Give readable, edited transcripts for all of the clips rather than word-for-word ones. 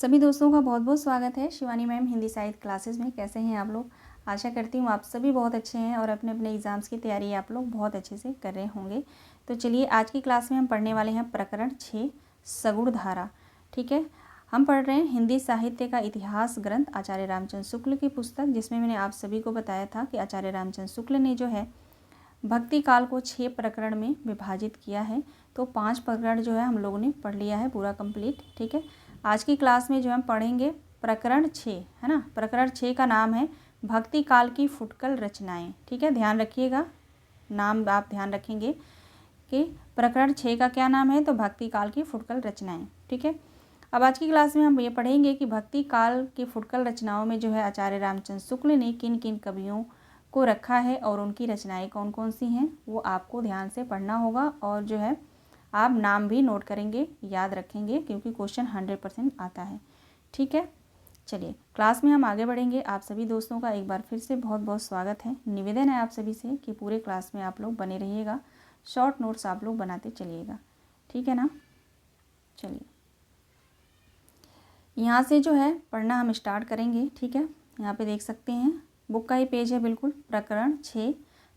सभी दोस्तों का बहुत बहुत स्वागत है शिवानी मैम हिंदी साहित्य क्लासेस में। कैसे हैं आप लोग? आशा करती हूँ आप सभी बहुत अच्छे हैं और अपने अपने एग्ज़ाम्स की तैयारी आप लोग बहुत अच्छे से कर रहे होंगे। तो चलिए आज की क्लास में हम पढ़ने वाले हैं प्रकरण 6 सगुण धारा। ठीक है, हम पढ़ रहे हैं हिंदी साहित्य का इतिहास ग्रंथ आचार्य रामचंद्र शुक्ल की पुस्तक, जिसमें मैंने आप सभी को बताया था कि आचार्य रामचंद्र शुक्ल ने जो है भक्ति काल को 6 प्रकरण में विभाजित किया है। तो 5 प्रकरण जो है हम लोगों ने पढ़ लिया है पूरा कंप्लीट। ठीक है, आज की क्लास में जो हम पढ़ेंगे प्रकरण 6, है ना। प्रकरण 6 का नाम है भक्ति काल की फुटकल रचनाएं। ठीक है, ध्यान रखिएगा, नाम आप ध्यान रखेंगे कि प्रकरण 6 का क्या नाम है, तो भक्ति काल की फुटकल रचनाएं। ठीक है, अब आज की क्लास में हम ये पढ़ेंगे कि भक्ति काल की फुटकल रचनाओं में जो है आचार्य रामचंद्र शुक्ल ने किन किन कवियों को रखा है और उनकी रचनाएं कौन कौन सी हैं वो आपको ध्यान से पढ़ना होगा। और जो है आप नाम भी नोट करेंगे, याद रखेंगे, क्योंकि क्वेश्चन 100% आता है। ठीक है, चलिए क्लास में हम आगे बढ़ेंगे। आप सभी दोस्तों का एक बार फिर से बहुत बहुत स्वागत है। निवेदन है आप सभी से कि पूरे क्लास में आप लोग बने रहिएगा, शॉर्ट नोट्स आप लोग बनाते चलिएगा। ठीक है ना, चलिए यहाँ से जो है पढ़ना हम स्टार्ट करेंगे। ठीक है, यहाँ पे देख सकते हैं बुक का ही पेज है बिल्कुल, प्रकरण 6।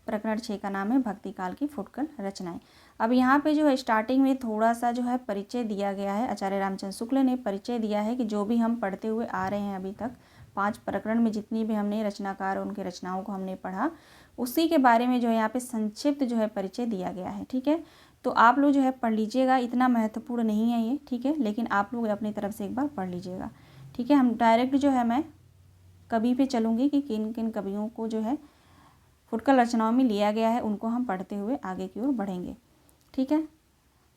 प्रकरण 6 का नाम है भक्ति काल की फुटकल रचनाएं। अब यहाँ पे जो है स्टार्टिंग में थोड़ा सा जो है परिचय दिया गया है। आचार्य रामचंद्र शुक्ल ने परिचय दिया है कि जो भी हम पढ़ते हुए आ रहे हैं अभी तक 5 प्रकरण में जितनी भी हमने रचनाकार उनके रचनाओं को हमने पढ़ा, उसी के बारे में जो है यहाँ पे संक्षिप्त जो है परिचय दिया गया है। ठीक है, तो आप लोग जो है पढ़ लीजिएगा, इतना महत्वपूर्ण नहीं है ये। ठीक है, लेकिन आप लोग अपनी तरफ से एक बार पढ़ लीजिएगा। ठीक है, हम डायरेक्ट जो है मैं कवि पे चलूँगी कि किन किन कवियों को जो है फुटकल रचनाओं में लिया गया है, उनको हम पढ़ते हुए आगे की ओर बढ़ेंगे। ठीक है,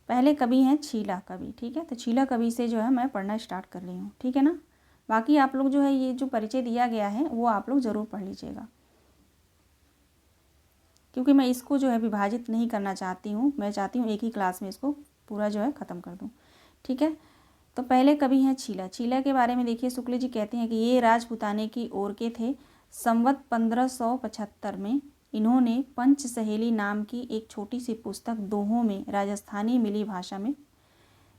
पहले कवि हैं छीला कवि। ठीक है, तो छीला कवि से जो है मैं पढ़ना स्टार्ट कर रही हूँ। ठीक है ना, बाकी आप लोग जो है ये जो परिचय दिया गया है वो आप लोग ज़रूर पढ़ लीजिएगा, क्योंकि मैं इसको जो है विभाजित नहीं करना चाहती हूँ। मैं चाहती हूँ एक ही क्लास में इसको पूरा जो है ख़त्म कर दूँ। ठीक है, तो पहले कवि हैं छीला। छीला के बारे में देखिए, शुक्ल जी कहते हैं कि ये राजपुताने की ओर के थे। संवत 1575 में इन्होंने पंच सहेली नाम की एक छोटी सी पुस्तक दोहों में राजस्थानी मिली भाषा में,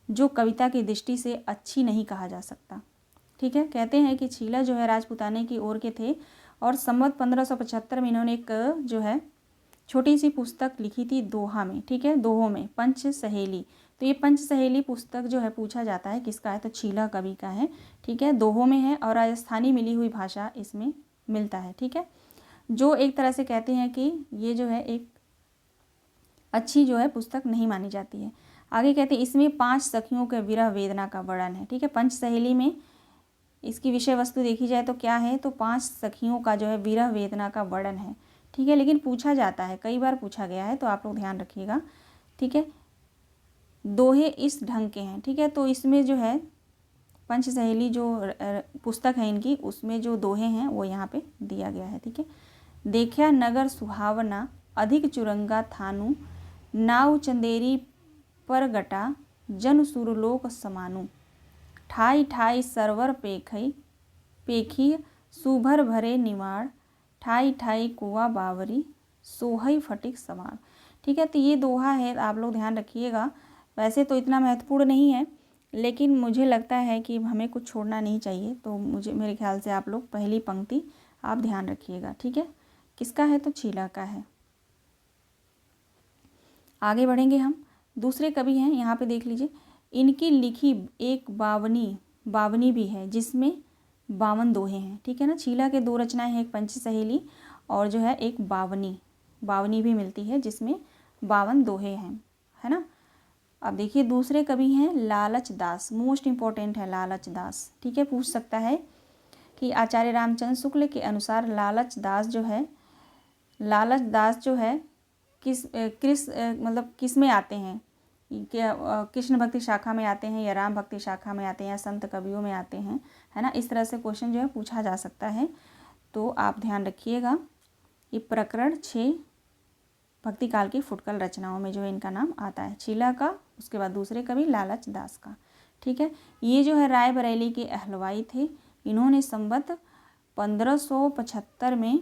जो कविता की दृष्टि से अच्छी नहीं कहा जा सकता। ठीक है, कहते हैं कि छीला जो है राजपुताने की ओर के थे और संवत 1575 में इन्होंने एक जो है छोटी सी पुस्तक लिखी थी दोहा में। ठीक है, दोहों में पंच सहेली। तो ये पंच सहेली पुस्तक जो है पूछा जाता है किसका है, तो छीला कवि का है। ठीक है, दोहों में है और राजस्थानी मिली हुई भाषा इसमें मिलता है। ठीक है, जो एक तरह से कहते हैं कि ये जो है एक अच्छी जो है पुस्तक नहीं मानी जाती है। आगे कहते हैं इसमें 5 सखियों के विरह वेदना का वर्णन है। ठीक है, पंच सहेली में इसकी विषय वस्तु देखी जाए तो क्या है, तो 5 सखियों का जो है विरह वेदना का वर्णन है। ठीक है, लेकिन पूछा जाता है, कई बार पूछा गया है, तो आप लोग ध्यान रखिएगा। ठीक है, दोहे इस ढंग के हैं। ठीक है, तो इसमें जो है पंच सहेली जो पुस्तक है इनकी, उसमें जो दोहे हैं वो यहाँ पे दिया गया है। ठीक है, देखा नगर सुहावना अधिक चुरंगा थानु, नाव चंदेरी परगटा जन सुरलोक समानु, ठाई ठाई सरवर पेखई पेखी सुभर भरे निवाड़, ठाई ठाई कुआ बावरी सोहई फटिक सवार। ठीक है, तो ये दोहा है, आप लोग ध्यान रखिएगा। वैसे तो इतना महत्वपूर्ण नहीं है, लेकिन मुझे लगता है कि हमें कुछ छोड़ना नहीं चाहिए, तो मेरे ख्याल से आप लोग पहली पंक्ति आप ध्यान रखिएगा। ठीक है, किसका है, तो छीला का है। आगे बढ़ेंगे हम। दूसरे कवि हैं, यहाँ पे देख लीजिए, इनकी लिखी एक बावनी भी है जिसमें 52 दोहे हैं। ठीक है ना, छीला के 2 रचनाएं हैं, एक पंच सहेली और जो है एक बावनी भी मिलती है जिसमें 52 दोहे हैं, है ना। अब देखिए दूसरे कवि हैं लालच दास। मोस्ट इम्पॉर्टेंट है लालच दास। ठीक है, पूछ सकता है कि आचार्य रामचंद्र शुक्ल के अनुसार लालच दास जो है किस में आते हैं, क्या कृष्ण भक्ति शाखा में आते हैं या राम भक्ति शाखा में आते हैं या संत कवियों में आते हैं, है ना। इस तरह से क्वेश्चन जो है पूछा जा सकता है, तो आप ध्यान रखिएगा। ये प्रकरण 6 भक्ति काल की फुटकल रचनाओं में जो है इनका नाम आता है, छीला का, उसके बाद दूसरे कवि लालच दास का। ठीक है, ये जो है रायबरेली के अहलवाई थे। इन्होंने संवत 1575 में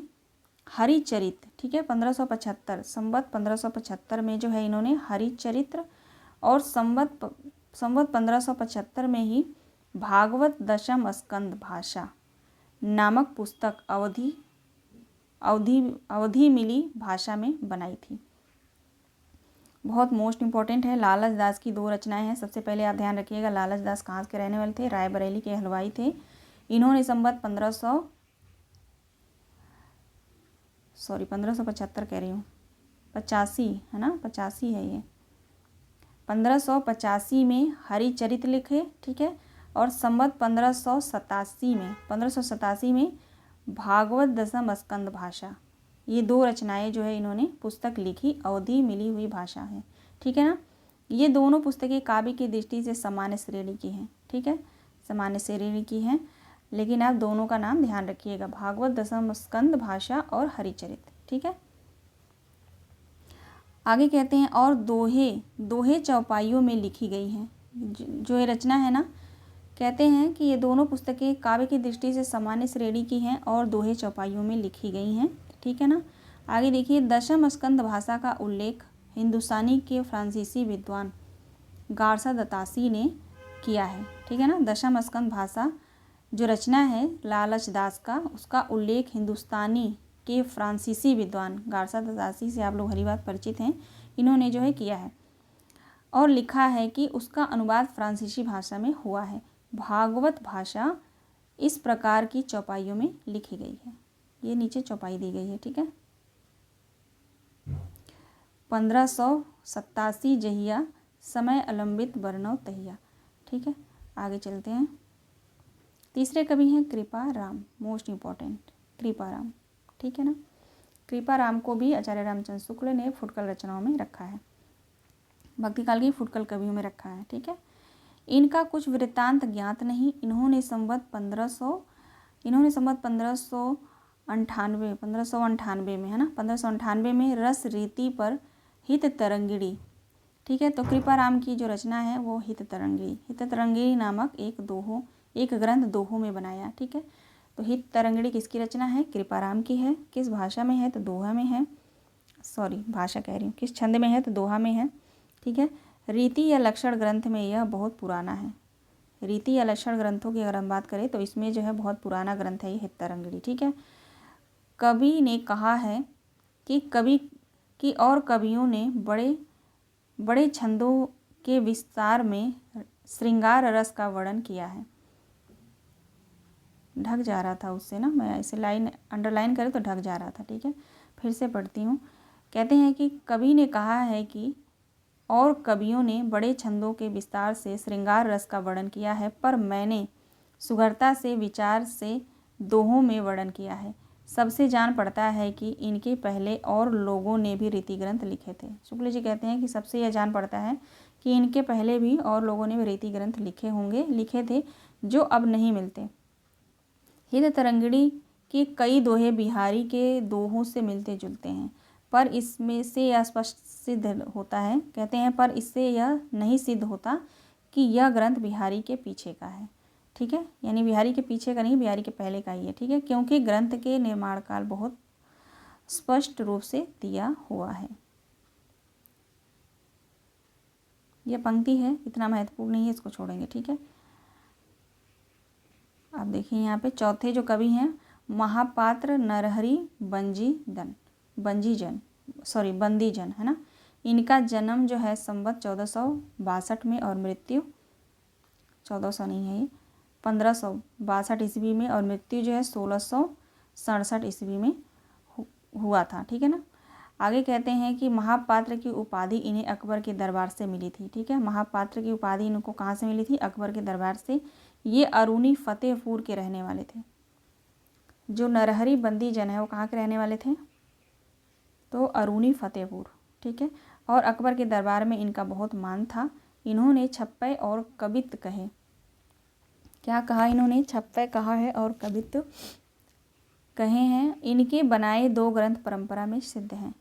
हरिचरित्र, ठीक है 1575, संवत 1575 में जो है इन्होंने हरिचरित्र और संवत 1575 में ही भागवत दशम स्कंद भाषा नामक पुस्तक अवधि मिली भाषा में बनाई थी। बहुत मोस्ट इंपॉर्टेंट है। लालच दास की 2 रचनाएं हैं। सबसे पहले आप ध्यान रखिएगा, लालच दास कहाँ के रहने वाले थे? रायबरेली के हलवाई थे। इन्होंने संवत 1575 कह रही हूँ, 85 है ना, 85 है ये, 1585 में हरिचरित लिखे, ठीक है। और संवत 1587 में भागवत दशम स्कंद भाषा, ये 2 रचनाएं जो है इन्होंने पुस्तक लिखी, अवधि मिली हुई भाषा है, ठीक है ना। ये दोनों पुस्तकें काव्य की दृष्टि से सामान्य श्रेणी की हैं, ठीक है, सामान्य श्रेणी की हैं, लेकिन आप दोनों का नाम ध्यान रखिएगा, भागवत दशम स्कंद भाषा और हरिचरित, ठीक है। आगे कहते हैं और दोहे चौपाइयों में लिखी गई हैं। जो ये रचना है ना, कहते हैं कि ये दोनों पुस्तकें काव्य की दृष्टि से सामान्य श्रेणी की हैं और दोहे चौपाइयों में लिखी गई हैं, ठीक है ना। आगे देखिए, दशम स्कंद भाषा का उल्लेख हिंदुस्तानी के फ्रांसीसी विद्वान गारसा दतासी ने किया है, ठीक है ना। दशम स्कंद भाषा जो रचना है लालच दास का, उसका उल्लेख हिंदुस्तानी के फ्रांसीसी विद्वान गारसा दतासी से आप लोग हरी बात परिचित हैं, इन्होंने जो है किया है और लिखा है कि उसका अनुवाद फ्रांसीसी भाषा में हुआ है। भागवत भाषा इस प्रकार की चौपाइयों में लिखी गई है। ये नीचे चौपाई दी गई है, ठीक है। 1587 जहिया समय अलंबित बरनौ तहिया, ठीक है। आगे चलते हैं। तीसरे कवि हैं कृपा राम, मोस्ट इम्पॉर्टेंट, कृपा राम, ठीक है ना। कृपा राम को भी आचार्य रामचंद्र शुक्ल ने फुटकल रचनाओं में रखा है, भक्ति काल की फुटकल कवियों में रखा है, ठीक है। इनका कुछ वृत्तांत ज्ञात नहीं। इन्होंने संवत 1598 में, है ना, 1598 में रस रीति पर हित तरंगिणी, ठीक है। तो कृपा राम की जो रचना है वो हित तरंगिणी नामक एक ग्रंथ दोहों में बनाया, ठीक है। तो हित तरंगिणी किसकी रचना है? कृपा राम की है। किस भाषा में है? तो दोहा में है, भाषा कह रही हूँ, किस छंद में है? तो दोहा में है, ठीक है। रीति या लक्षण ग्रंथ में यह बहुत पुराना है। रीति या लक्षण ग्रंथों की अगर हम बात करें तो इसमें जो है बहुत पुराना ग्रंथ है ये हित तरंगिणी, ठीक है। कवि ने कहा है कि और कवियों ने बड़े बड़े छंदों के विस्तार में श्रृंगार रस का वर्णन किया है। ढक जा रहा था उससे ना, मैं ऐसे लाइन अंडरलाइन करें तो ढक जा रहा था, ठीक है। फिर से पढ़ती हूँ। कहते हैं कि कवि ने कहा है कि और कवियों ने बड़े छंदों के विस्तार से श्रृंगार रस का वर्णन किया है, पर मैंने सुघरता से विचार से दोहों में वर्णन किया है। सबसे जान पड़ता है कि इनके पहले और लोगों ने भी रीति ग्रंथ लिखे थे। शुक्ल जी कहते हैं कि सबसे यह जान पड़ता है कि इनके पहले भी और लोगों ने भी रीति ग्रंथ लिखे थे जो अब नहीं मिलते। हित तरंगिणी के कई दोहे बिहारी के दोहों से मिलते जुलते हैं, पर इसमें से यह स्पष्ट सिद्ध होता है, कहते हैं पर इससे यह नहीं सिद्ध होता कि यह ग्रंथ बिहारी के पीछे का है, ठीक है। यानी बिहारी के पीछे का नहीं, बिहारी के पहले का ही है, ठीक है, क्योंकि ग्रंथ के निर्माण काल बहुत स्पष्ट रूप से दिया हुआ है। यह पंक्ति है, इतना महत्वपूर्ण नहीं है, इसको छोड़ेंगे, ठीक है। अब देखिए यहाँ पे चौथे जो कवि हैं महापात्र नरहरि बंदीजन, है ना। इनका जन्म जो है संवत 1462 में और मृत्यु 1400 नहीं है, ये 1562 ईस्वी में और मृत्यु जो है 1667 ईस्वी में हुआ था, ठीक है ना। आगे कहते हैं कि महापात्र की उपाधि इन्हें अकबर के दरबार से मिली थी, ठीक है। महापात्र की उपाधि इनको कहाँ से मिली थी? अकबर के दरबार से। ये अरूनी फतेहपुर के रहने वाले थे। जो नरहरि बंदीजन है वो कहाँ के रहने वाले थे? तो अरूनी फतेहपुर, ठीक है। और अकबर के दरबार में इनका बहुत मान था। इन्होंने छप्पय और कवित्त कहे। क्या कहा इन्होंने? छप्पय कहा है और कवित्त कहे हैं। इनके बनाए 2 ग्रंथ परंपरा में सिद्ध हैं।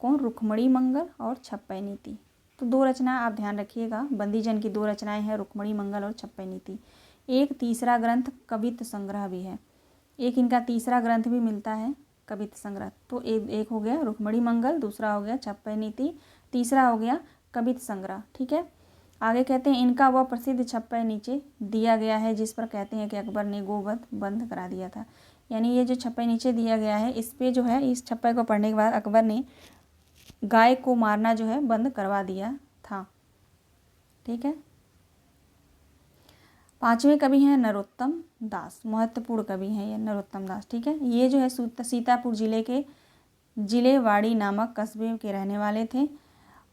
कौन? रुक्मणी मंगल और छप्पय नीति। तो 2 रचना आप ध्यान रखिएगा, बंदीजन की 2 रचनाएं हैं, रुक्मणी मंगल और छप्पय नीति। एक तीसरा ग्रंथ कवित्त संग्रह भी है, एक इनका तीसरा ग्रंथ भी मिलता है कवित्त संग्रह। तो एक हो गया रुक्मणी मंगल, दूसरा हो गया छप्पय नीति, तीसरा हो गया कवित्त संग्रह, ठीक है। आगे कहते हैं इनका वह प्रसिद्ध छप्पा नीचे दिया गया है जिस पर कहते हैं कि अकबर ने गोवध बंद करा दिया था। यानी ये जो छप्पा नीचे दिया गया है इस पे जो है, इस छप्पे को पढ़ने के बाद अकबर ने गाय को मारना जो है बंद करवा दिया था। ठीक है। 5वें कवि हैं नरोत्तम दास, महत्वपूर्ण कवि हैं ये नरोत्तम दास। ठीक है। ये जो है सीतापुर जिले के जिलेवाड़ी नामक कस्बे के रहने वाले थे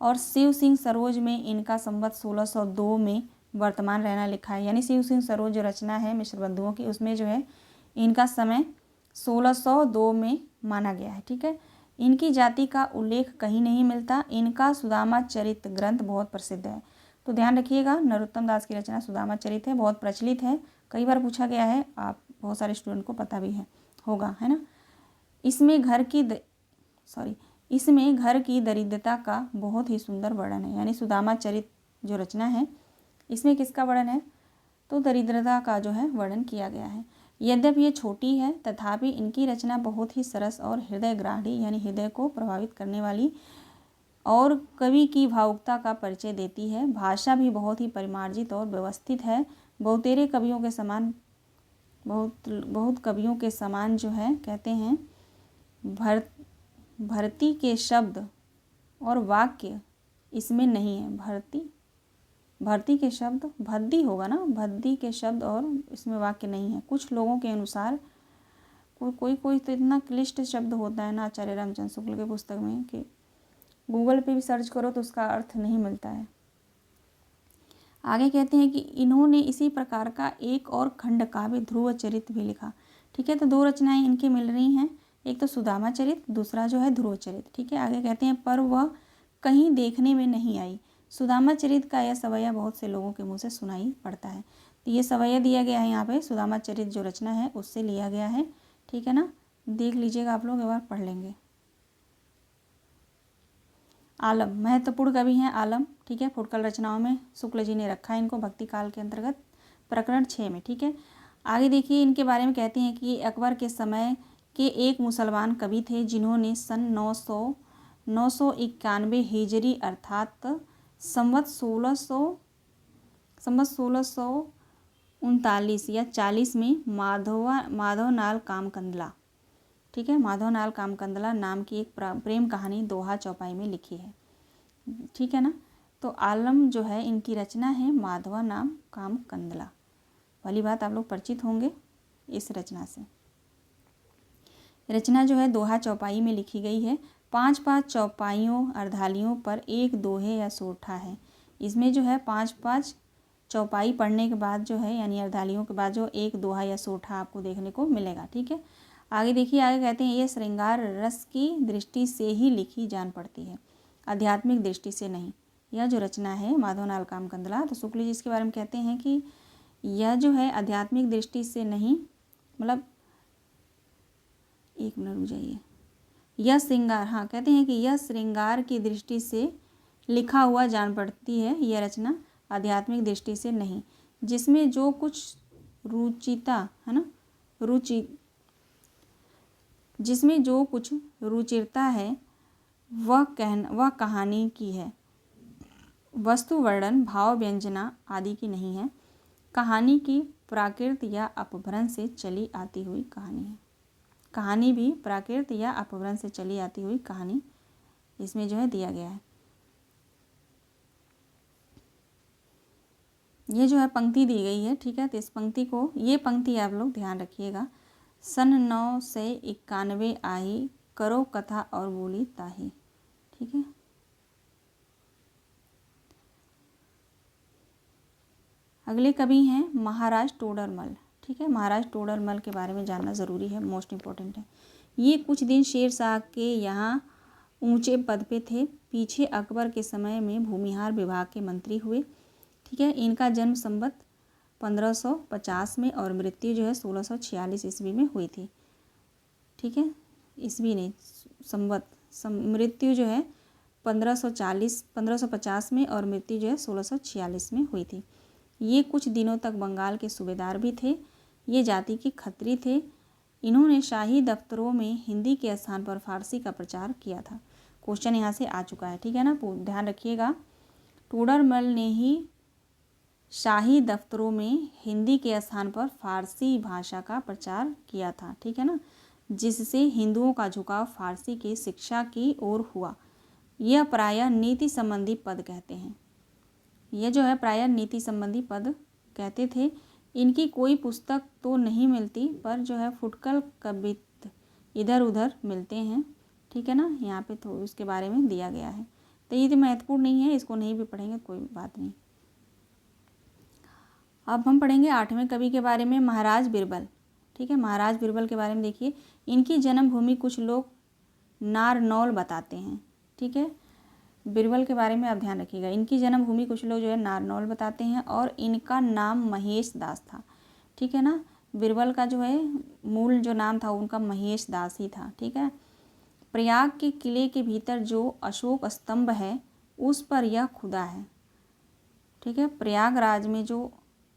और शिव सिंह सरोज में इनका संवत 1602 में वर्तमान रहना लिखा है। यानी शिव सिंह सरोज जो रचना है मिश्र बंधुओं की, उसमें जो है इनका समय 1602 में माना गया है। ठीक है। इनकी जाति का उल्लेख कहीं नहीं मिलता। इनका सुदामा चरित ग्रंथ बहुत प्रसिद्ध है। तो ध्यान रखिएगा, नरोत्तम दास की रचना सुदामा चरित है, बहुत प्रचलित है, कई बार पूछा गया है, आप बहुत सारे स्टूडेंट को पता भी है होगा, है ना। इसमें घर की दरिद्रता का बहुत ही सुंदर वर्णन है। यानी सुदामा चरित जो रचना है इसमें किसका वर्णन है, तो दरिद्रता का जो है वर्णन किया गया है। यद्यपि ये छोटी है तथापि इनकी रचना बहुत ही सरस और हृदयग्राही यानी हृदय को प्रभावित करने वाली और कवि की भावुकता का परिचय देती है। भाषा भी बहुत ही परिमार्जित और व्यवस्थित है। बहुत कवियों के समान जो है कहते हैं भर्ती के शब्द और वाक्य इसमें नहीं है। भर्ती के शब्द भद्दी होगा ना, भद्दी के शब्द और इसमें वाक्य नहीं है। कुछ लोगों के अनुसार कोई तो इतना क्लिष्ट शब्द होता है ना आचार्य रामचंद्र शुक्ल के पुस्तक में कि गूगल पे भी सर्च करो तो उसका अर्थ नहीं मिलता है। आगे कहते हैं कि इन्होंने इसी प्रकार का एक और खंड काव्य ध्रुव चरित भी लिखा। ठीक है। तो 2 रचनाएं इनकी मिल रही हैं, एक तो सुदामा चरित, दूसरा जो है ध्रुव चरित। ठीक है। आगे कहते हैं पर वह कहीं देखने में नहीं आई। सुदामा चरित का यह सवैया बहुत से लोगों के मुँह से सुनाई पड़ता है। तो ये सवैया दिया गया है यहाँ पे, सुदामा चरित जो रचना है उससे लिया गया है। ठीक है ना, देख लीजिएगा, आप लोग एक बार पढ़ लेंगे। आलम महत्वपूर्ण कवि हैं आलम। ठीक है। फुटकल रचनाओं में शुक्ल जी ने रखा है इनको भक्ति काल के अंतर्गत, प्रकरण 6 में। ठीक है। आगे देखिए इनके बारे में कहते हैं कि अकबर के समय के एक मुसलमान कवि थे जिन्होंने सन 991 हिजरी अर्थात संवत 1639 या 40 में माधवनाल कामकंदला, ठीक है, माधवनाल कामकंदला नाम की एक प्रेम कहानी दोहा चौपाई में लिखी है। ठीक है ना। तो आलम जो है इनकी रचना है माधवा नाम कामकंदला वाली बात आप लोग परिचित होंगे इस रचना से। रचना जो है दोहा चौपाई में लिखी गई है। 5-5 चौपाइयों अर्धालियों पर एक दोहे या सोठा है। इसमें जो है 5-5 चौपाई पढ़ने के बाद जो है यानी अर्धालियों के बाद जो एक दोहा या सोठा आपको देखने को मिलेगा। ठीक है। आगे देखिए, आगे कहते हैं ये श्रृंगार रस की दृष्टि से ही लिखी जान पड़ती है, आध्यात्मिक दृष्टि से नहीं। यह जो रचना है माधवनाल कामकंदला, तो शुक्ल जी इसके बारे में कहते हैं कि यह जो है आध्यात्मिक दृष्टि से नहीं, मतलब एक मिनट रुक जाइए, यह श्रृंगार, हाँ कहते हैं कि यह श्रृंगार की दृष्टि से लिखा हुआ जान पड़ती है, यह रचना आध्यात्मिक दृष्टि से नहीं। जिसमें जो कुछ रुचिता है ना, जिसमें जो कुछ रुचिरता है वह कहानी की है। वस्तु वर्णन भाव व्यंजना आदि की नहीं है। कहानी की प्राकृत या अपभ्रंश से चली आती हुई कहानी है। कहानी भी प्राकृत या अपभ्रंश से चली आती हुई कहानी इसमें जो है दिया गया है। ये जो है पंक्ति दी गई है। ठीक है। तो इस पंक्ति को, ये पंक्ति आप लोग ध्यान रखिएगा। सन 991 आई करो कथा और बोली ताही। ठीक है। अगले कवि हैं महाराज टोडरमल। ठीक है। महाराज टोडरमल के बारे में जानना ज़रूरी है, मोस्ट इम्पोर्टेंट है। ये कुछ दिन शेर शाह के यहाँ ऊंचे पद पे थे। पीछे अकबर के समय में भूमिहार विभाग के मंत्री हुए। ठीक है। इनका जन्म संवत 1550 में और मृत्यु जो है 1646 ईस्वी में हुई थी। ठीक है। ईस्वी नहीं, संवत, मृत्यु जो है 1550 में और मृत्यु जो है 1646 में हुई थी। ये कुछ दिनों तक बंगाल के सूबेदार भी थे। ये जाति के खत्री थे। इन्होंने शाही दफ्तरों में हिंदी के स्थान पर फारसी का प्रचार किया था। क्वेश्चन यहाँ से आ चुका है। ठीक है ना, ध्यान रखिएगा। टोडरमल ने ही शाही दफ्तरों में हिंदी के स्थान पर फारसी भाषा का प्रचार किया था, ठीक है ना, जिससे हिंदुओं का झुकाव फारसी की शिक्षा की ओर हुआ। यह प्रायः नीति संबंधी पद कहते हैं, यह जो है प्रायः नीति संबंधी पद कहते थे। इनकी कोई पुस्तक तो नहीं मिलती, पर जो है फुटकल कवित्त इधर उधर मिलते हैं, ठीक है ना। यहाँ पे तो उसके बारे में दिया गया है, तो ये तो महत्वपूर्ण नहीं है, इसको नहीं भी पढ़ेंगे कोई बात नहीं। अब हम पढ़ेंगे 8वें कवि के बारे में, महाराज बिरबल, ठीक है। महाराज बिरबल के बारे में देखिए, इनकी जन्मभूमि कुछ लोग नारनौल बताते हैं, ठीक है। बिरबल के बारे में आप ध्यान रखिएगा, इनकी जन्मभूमि कुछ लोग जो है नारनौल बताते हैं और इनका नाम महेश दास था, ठीक है ना। बिरबल का जो है मूल जो नाम था उनका महेश दास ही था, ठीक है। प्रयाग के किले के भीतर जो अशोक स्तंभ है उस पर यह खुदा है, ठीक है। प्रयागराज में जो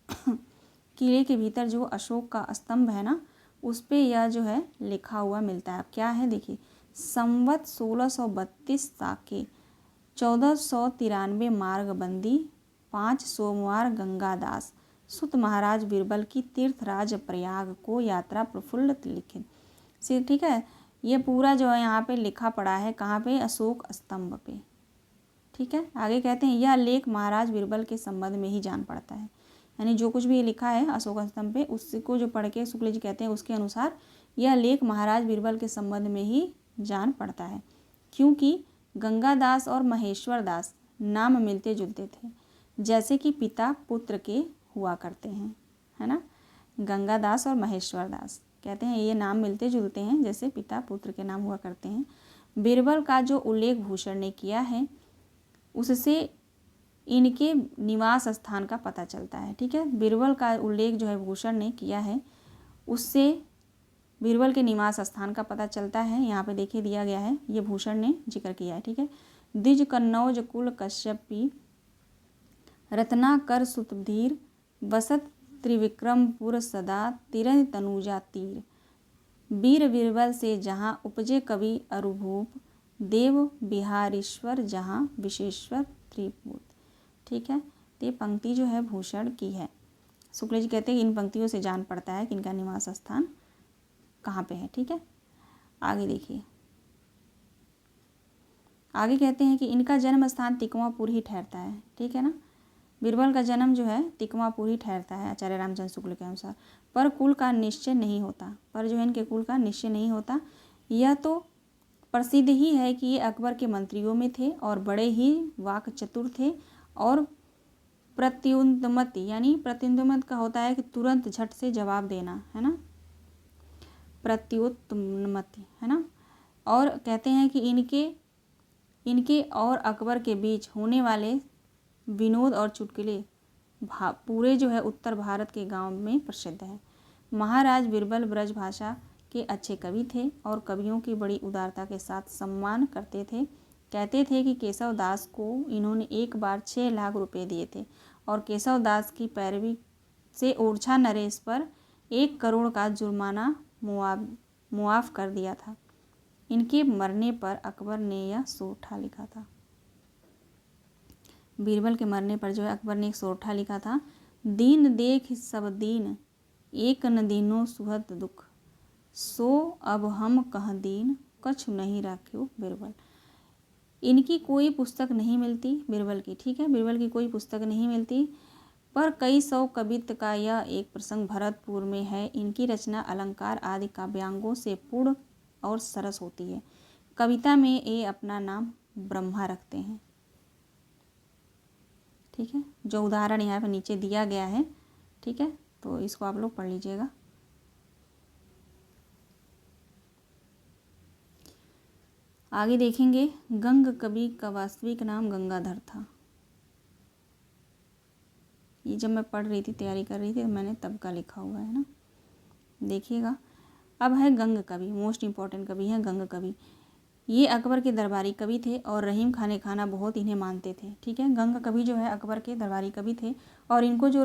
किले के भीतर जो अशोक का स्तंभ है ना, उस पे यह जो है लिखा हुआ मिलता है। क्या है देखिए, संवत 1632 साके 1493 मार्गबंदी 5 सोमवार गंगादास सुत महाराज बिरबल की तीर्थराज प्रयाग को यात्रा प्रफुल्लित लिखित से, ठीक है। ये पूरा जो है यहाँ पे लिखा पड़ा है, कहाँ पे, अशोक स्तंभ पे, ठीक है। आगे कहते हैं यह लेख महाराज बिरबल के संबंध में ही जान पड़ता है, यानी जो कुछ भी लिखा है अशोक स्तंभ पे उसको जो पढ़ के शुक्ल जी कहते हैं उसके अनुसार यह लेख महाराज बिरबल के संबंध में ही जान पड़ता है, क्योंकि गंगादास और महेश्वर दास नाम मिलते जुलते थे, जैसे कि पिता पुत्र के हुआ करते हैं, है ना। गंगादास और महेश्वर दास कहते हैं ये नाम मिलते जुलते हैं, जैसे पिता पुत्र के नाम हुआ करते हैं। बिरबल का जो उल्लेख भूषण ने किया है उससे इनके निवास स्थान का पता चलता है, ठीक है। बिरबल का उल्लेख जो है भूषण ने किया है उससे बिरबल के निवास स्थान का पता चलता है। यहाँ पे देखिए दिया गया है, ये भूषण ने जिक्र किया है, ठीक है। द्विज कन्नौज कुल कश्यपी रत्नाकर सुतधीर बसत त्रिविक्रमपुर सदा तिरन तनुजा तीर वीर बिरबल से जहाँ उपजे कवि अरुभूप देव बिहारीश्वर जहाँ विशेश्वर त्रिभूत, ठीक है। तो ये पंक्ति जो है भूषण की है। शुक्ल जी कहते हैं इन पंक्तियों से जान पड़ता है कि इनका निवास स्थान कहाँ पे है, ठीक है। आगे देखिए, आगे कहते हैं कि इनका जन्म स्थान तिकमापुर ही ठहरता है, ठीक है ना। बिरबल का जन्म जो है तिकमापुर ही ठहरता है आचार्य रामचंद्र शुक्ल के अनुसार, पर कुल का निश्चय नहीं होता, पर जो है इनके कुल का निश्चय नहीं होता। यह तो प्रसिद्ध ही है कि ये अकबर के मंत्रियों में थे और बड़े ही वाक चतुर थे और प्रत्युन्मति, यानी प्रत्युन्मत का होता है कि तुरंत झट से जवाब देना, है ना, प्रत्युत्तमति, है ना। और कहते हैं कि इनके और अकबर के बीच होने वाले विनोद और चुटकुले पूरे जो है उत्तर भारत के गांव में प्रसिद्ध है। महाराज बिरबल ब्रज भाषा के अच्छे कवि थे और कवियों की बड़ी उदारता के साथ सम्मान करते थे। कहते थे कि केशव दास को इन्होंने एक बार 6 लाख रुपए दिए थे और केशव दास की पैरवी से ओरछा नरेश पर 1 करोड़ का जुर्माना मुआफ कर दिया था। इनके मरने पर अकबर ने यह सोरठा लिखा था। बीरबल के मरने पर जो है अकबर ने एक सोरठा लिखा था, दीन देख सब दीन एक न दीनो सुहद दुख सो अब हम कह दीन कछु नहीं राख्यो बिरबल। इनकी कोई पुस्तक नहीं मिलती बिरबल की, ठीक है। बिरबल की कोई पुस्तक नहीं मिलती, पर कई सौ कवित्व का यह एक प्रसंग भरतपुर में है। इनकी रचना अलंकार आदि काव्यांगों से पूर्ण और सरस होती है। कविता में ये अपना नाम ब्रह्मा रखते हैं, ठीक है। जो उदाहरण यहाँ पर नीचे दिया गया है, ठीक है, तो इसको आप लोग पढ़ लीजिएगा। आगे देखेंगे, गंग कवि का वास्तविक नाम गंगाधर था। ये जब मैं पढ़ रही थी, तैयारी कर रही थी, तो मैंने तब का लिखा हुआ है ना, देखिएगा। अब है गंग कवि, मोस्ट इम्पॉर्टेंट कवि है गंग कवि। ये अकबर के दरबारी कवि थे और रहीम खाना बहुत इन्हें मानते थे, ठीक है। गंग कवि जो है अकबर के दरबारी कवि थे और इनको जो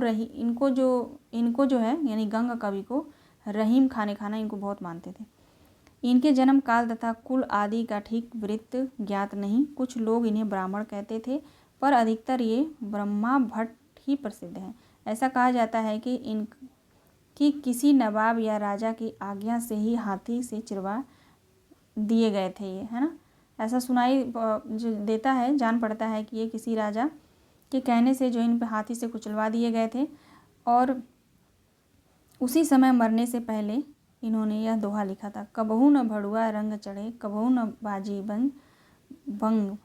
है यानी गंग कवि को रहीम खाना इनको बहुत मानते थे। इनके जन्म काल तथा कुल आदि का ठीक वृत्त ज्ञात नहीं। कुछ लोग इन्हें ब्राह्मण कहते थे, पर अधिकतर ये ब्रह्मा भट्ट ही प्रसिद्ध हैं। ऐसा कहा जाता है कि किसी नवाब या राजा की आज्ञा से ही हाथी से चिरवा दिए गए थे ये, है ना। ऐसा सुनाई जो देता है, जान पड़ता है कि ये किसी राजा के कहने से जो इन पे हाथी से कुचलवा दिए गए थे। और उसी समय मरने से पहले इन्होंने यह दोहा लिखा था, कबहू न भड़ुआ रंग चढ़े, कबहू न बाजी भंग,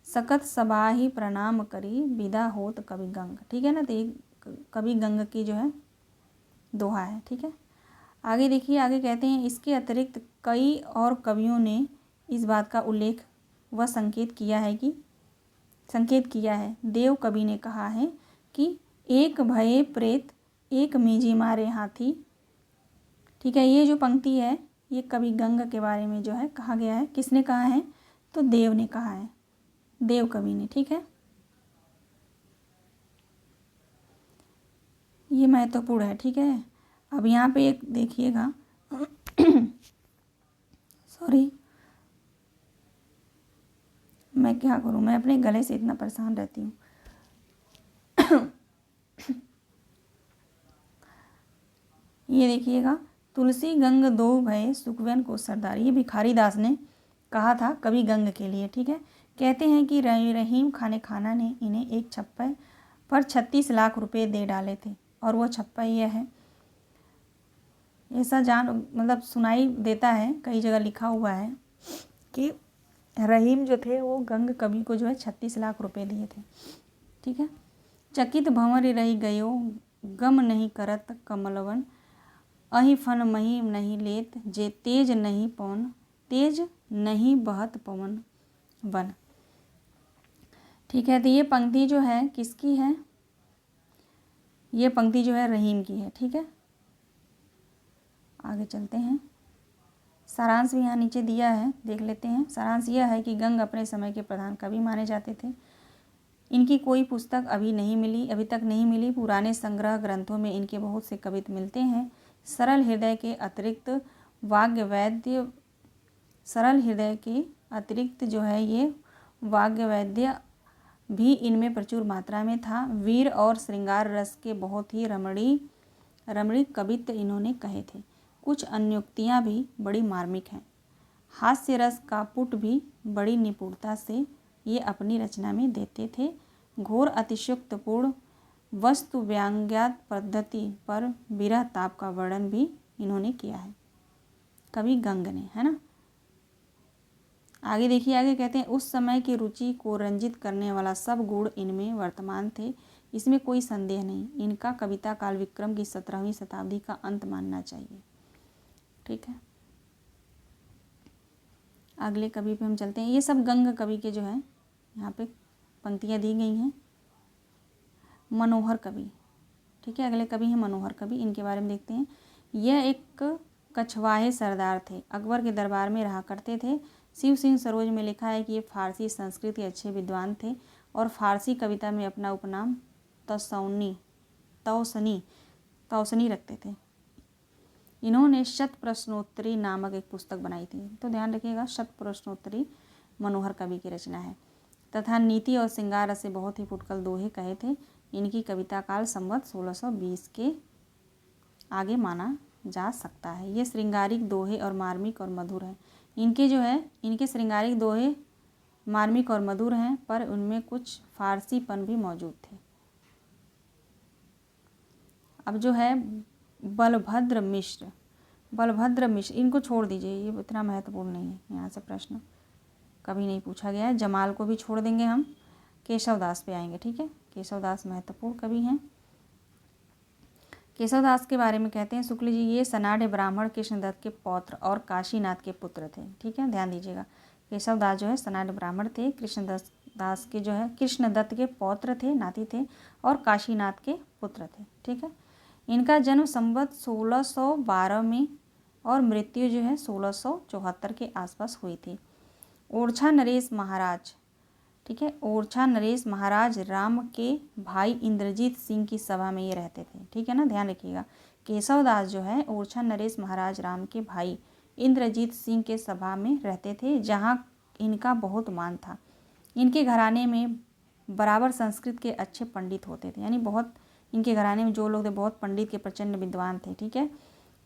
सकत सबाही प्रणाम करी, विदा होत कवि गंग। ठीक है ना, तो ये कवि गंग की जो है दोहा है। ठीक है, आगे देखिए, आगे कहते हैं, इसके अतिरिक्त कई और कवियों ने इस बात का उल्लेख व संकेत किया है। देव कवि ने कहा है कि एक भये प्रेत, एक मीजी मारे हाथी। ठीक है, ये जो पंक्ति है ये कवि गंग के बारे में जो है कहा गया है। किसने कहा है? तो देव ने कहा है, देव कवि ने। ठीक है, ये महत्वपूर्ण है। ठीक है, अब यहाँ पे एक देखिएगा सॉरी, मैं क्या करूँ, मैं अपने गले से इतना परेशान रहती हूँ। ये देखिएगा, तुलसी गंग दो भय, सुखवैन को सरदार। ये भिखारी दास ने कहा था कवि गंग के लिए। ठीक है, कहते हैं कि रहीम खाना ने इन्हें एक छप्पे पर 36 लाख रुपए दे डाले थे। और वो छप्पा यह है, ऐसा मतलब सुनाई देता है, कई जगह लिखा हुआ है कि रहीम जो थे वो गंग कवि को जो है 36 लाख रुपए दिए थे। ठीक है, चकित भंवर रही गयो, गम नहीं करत कमलवन, अहि फन मही नहीं लेत, जे तेज नहीं पवन, तेज नहीं बहत पवन वन। ठीक है, तो ये पंक्ति जो है किसकी है? ये पंक्ति जो है रहीम की है। ठीक है, आगे चलते हैं। सारांश भी यहाँ नीचे दिया है, देख लेते हैं। सारांश यह है कि गंग अपने समय के प्रधान कवि माने जाते थे। इनकी कोई पुस्तक अभी तक नहीं मिली। पुराने संग्रह ग्रंथों में इनके बहुत से कवित्व मिलते हैं। सरल हृदय के अतिरिक्त जो है ये वाग्वैद्य भी इनमें प्रचुर मात्रा में था। वीर और श्रृंगार रस के बहुत ही रमणीक कवित्व इन्होंने कहे थे। कुछ अन्योक्तियाँ भी बड़ी मार्मिक हैं। हास्य रस का पुट भी बड़ी निपुणता से ये अपनी रचना में देते थे। घोर अतिशयोक्तिपूर्ण वस्तु व्यंग्यात पद्धति पर विरह ताप का वर्णन भी इन्होंने किया है, कवि गंग ने, है ना। आगे देखिए, आगे कहते हैं, उस समय की रुचि को रंजित करने वाला सब गुण इनमें वर्तमान थे, इसमें कोई संदेह नहीं। इनका कविता काल विक्रम की 17वीं शताब्दी का अंत मानना चाहिए। ठीक है, अगले कवि पे हम चलते हैं। ये सब गंग कवि के जो है यहाँ पे पंक्तियाँ दी गई हैं। मनोहर कवि, ठीक है, अगले कवि हैं मनोहर कवि। इनके बारे में देखते हैं। यह एक कछवाहे सरदार थे, अकबर के दरबार में रहा करते थे। शिव सिंह सरोज में लिखा है कि ये फारसी संस्कृत के अच्छे विद्वान थे और फारसी कविता में अपना उपनाम तौसनी रखते थे। इन्होंने शत प्रश्नोत्तरी नामक एक पुस्तक बनाई थी, तो ध्यान रखिएगा, शत प्रश्नोत्तरी मनोहर कवि की रचना है। तथा नीति और श्रृंगार से बहुत ही फुटकल दोहे कहे थे। इनकी कविता काल संवत 1620 के आगे माना जा सकता है। ये श्रृंगारिक दोहे और मार्मिक और मधुर हैं। इनके श्रृंगारिक दोहे मार्मिक और मधुर हैं, पर उनमें कुछ फारसीपन भी मौजूद थे। अब जो है बलभद्र मिश्र, इनको छोड़ दीजिए, ये इतना महत्वपूर्ण नहीं है, यहाँ से प्रश्न कभी नहीं पूछा गया है। जमाल को भी छोड़ देंगे हम, केशवदास पे आएंगे। ठीक है, केशवदास महत्वपूर्ण कवि हैं। केशवदास के बारे में कहते हैं शुक्ल जी, ये सनाढ़ ब्राह्मण कृष्णदत्त के पौत्र और काशीनाथ के पुत्र थे। ठीक है, ध्यान दीजिएगा, केशवदास जो है सनाढ़ ब्राह्मण थे, कृष्णदास के जो है कृष्णदत्त के पौत्र थे, नाती थे, और काशीनाथ के पुत्र थे। ठीक है, इनका जन्म संवत 1612 में और मृत्यु जो है 1674 के आसपास हुई थी। ओरछा नरेश महाराज, ठीक है, ओरछा नरेश महाराज राम के भाई इंद्रजीत सिंह की सभा में ये रहते थे। ठीक है ना, ध्यान रखिएगा, केशवदास जो है ओरछा नरेश महाराज राम के भाई इंद्रजीत सिंह के सभा में रहते थे, जहाँ इनका बहुत मान था। इनके घराने में बराबर संस्कृत के अच्छे पंडित होते थे, यानी बहुत इनके घराने में जो लोग थे बहुत पंडित के प्रचंड विद्वान थे। ठीक है,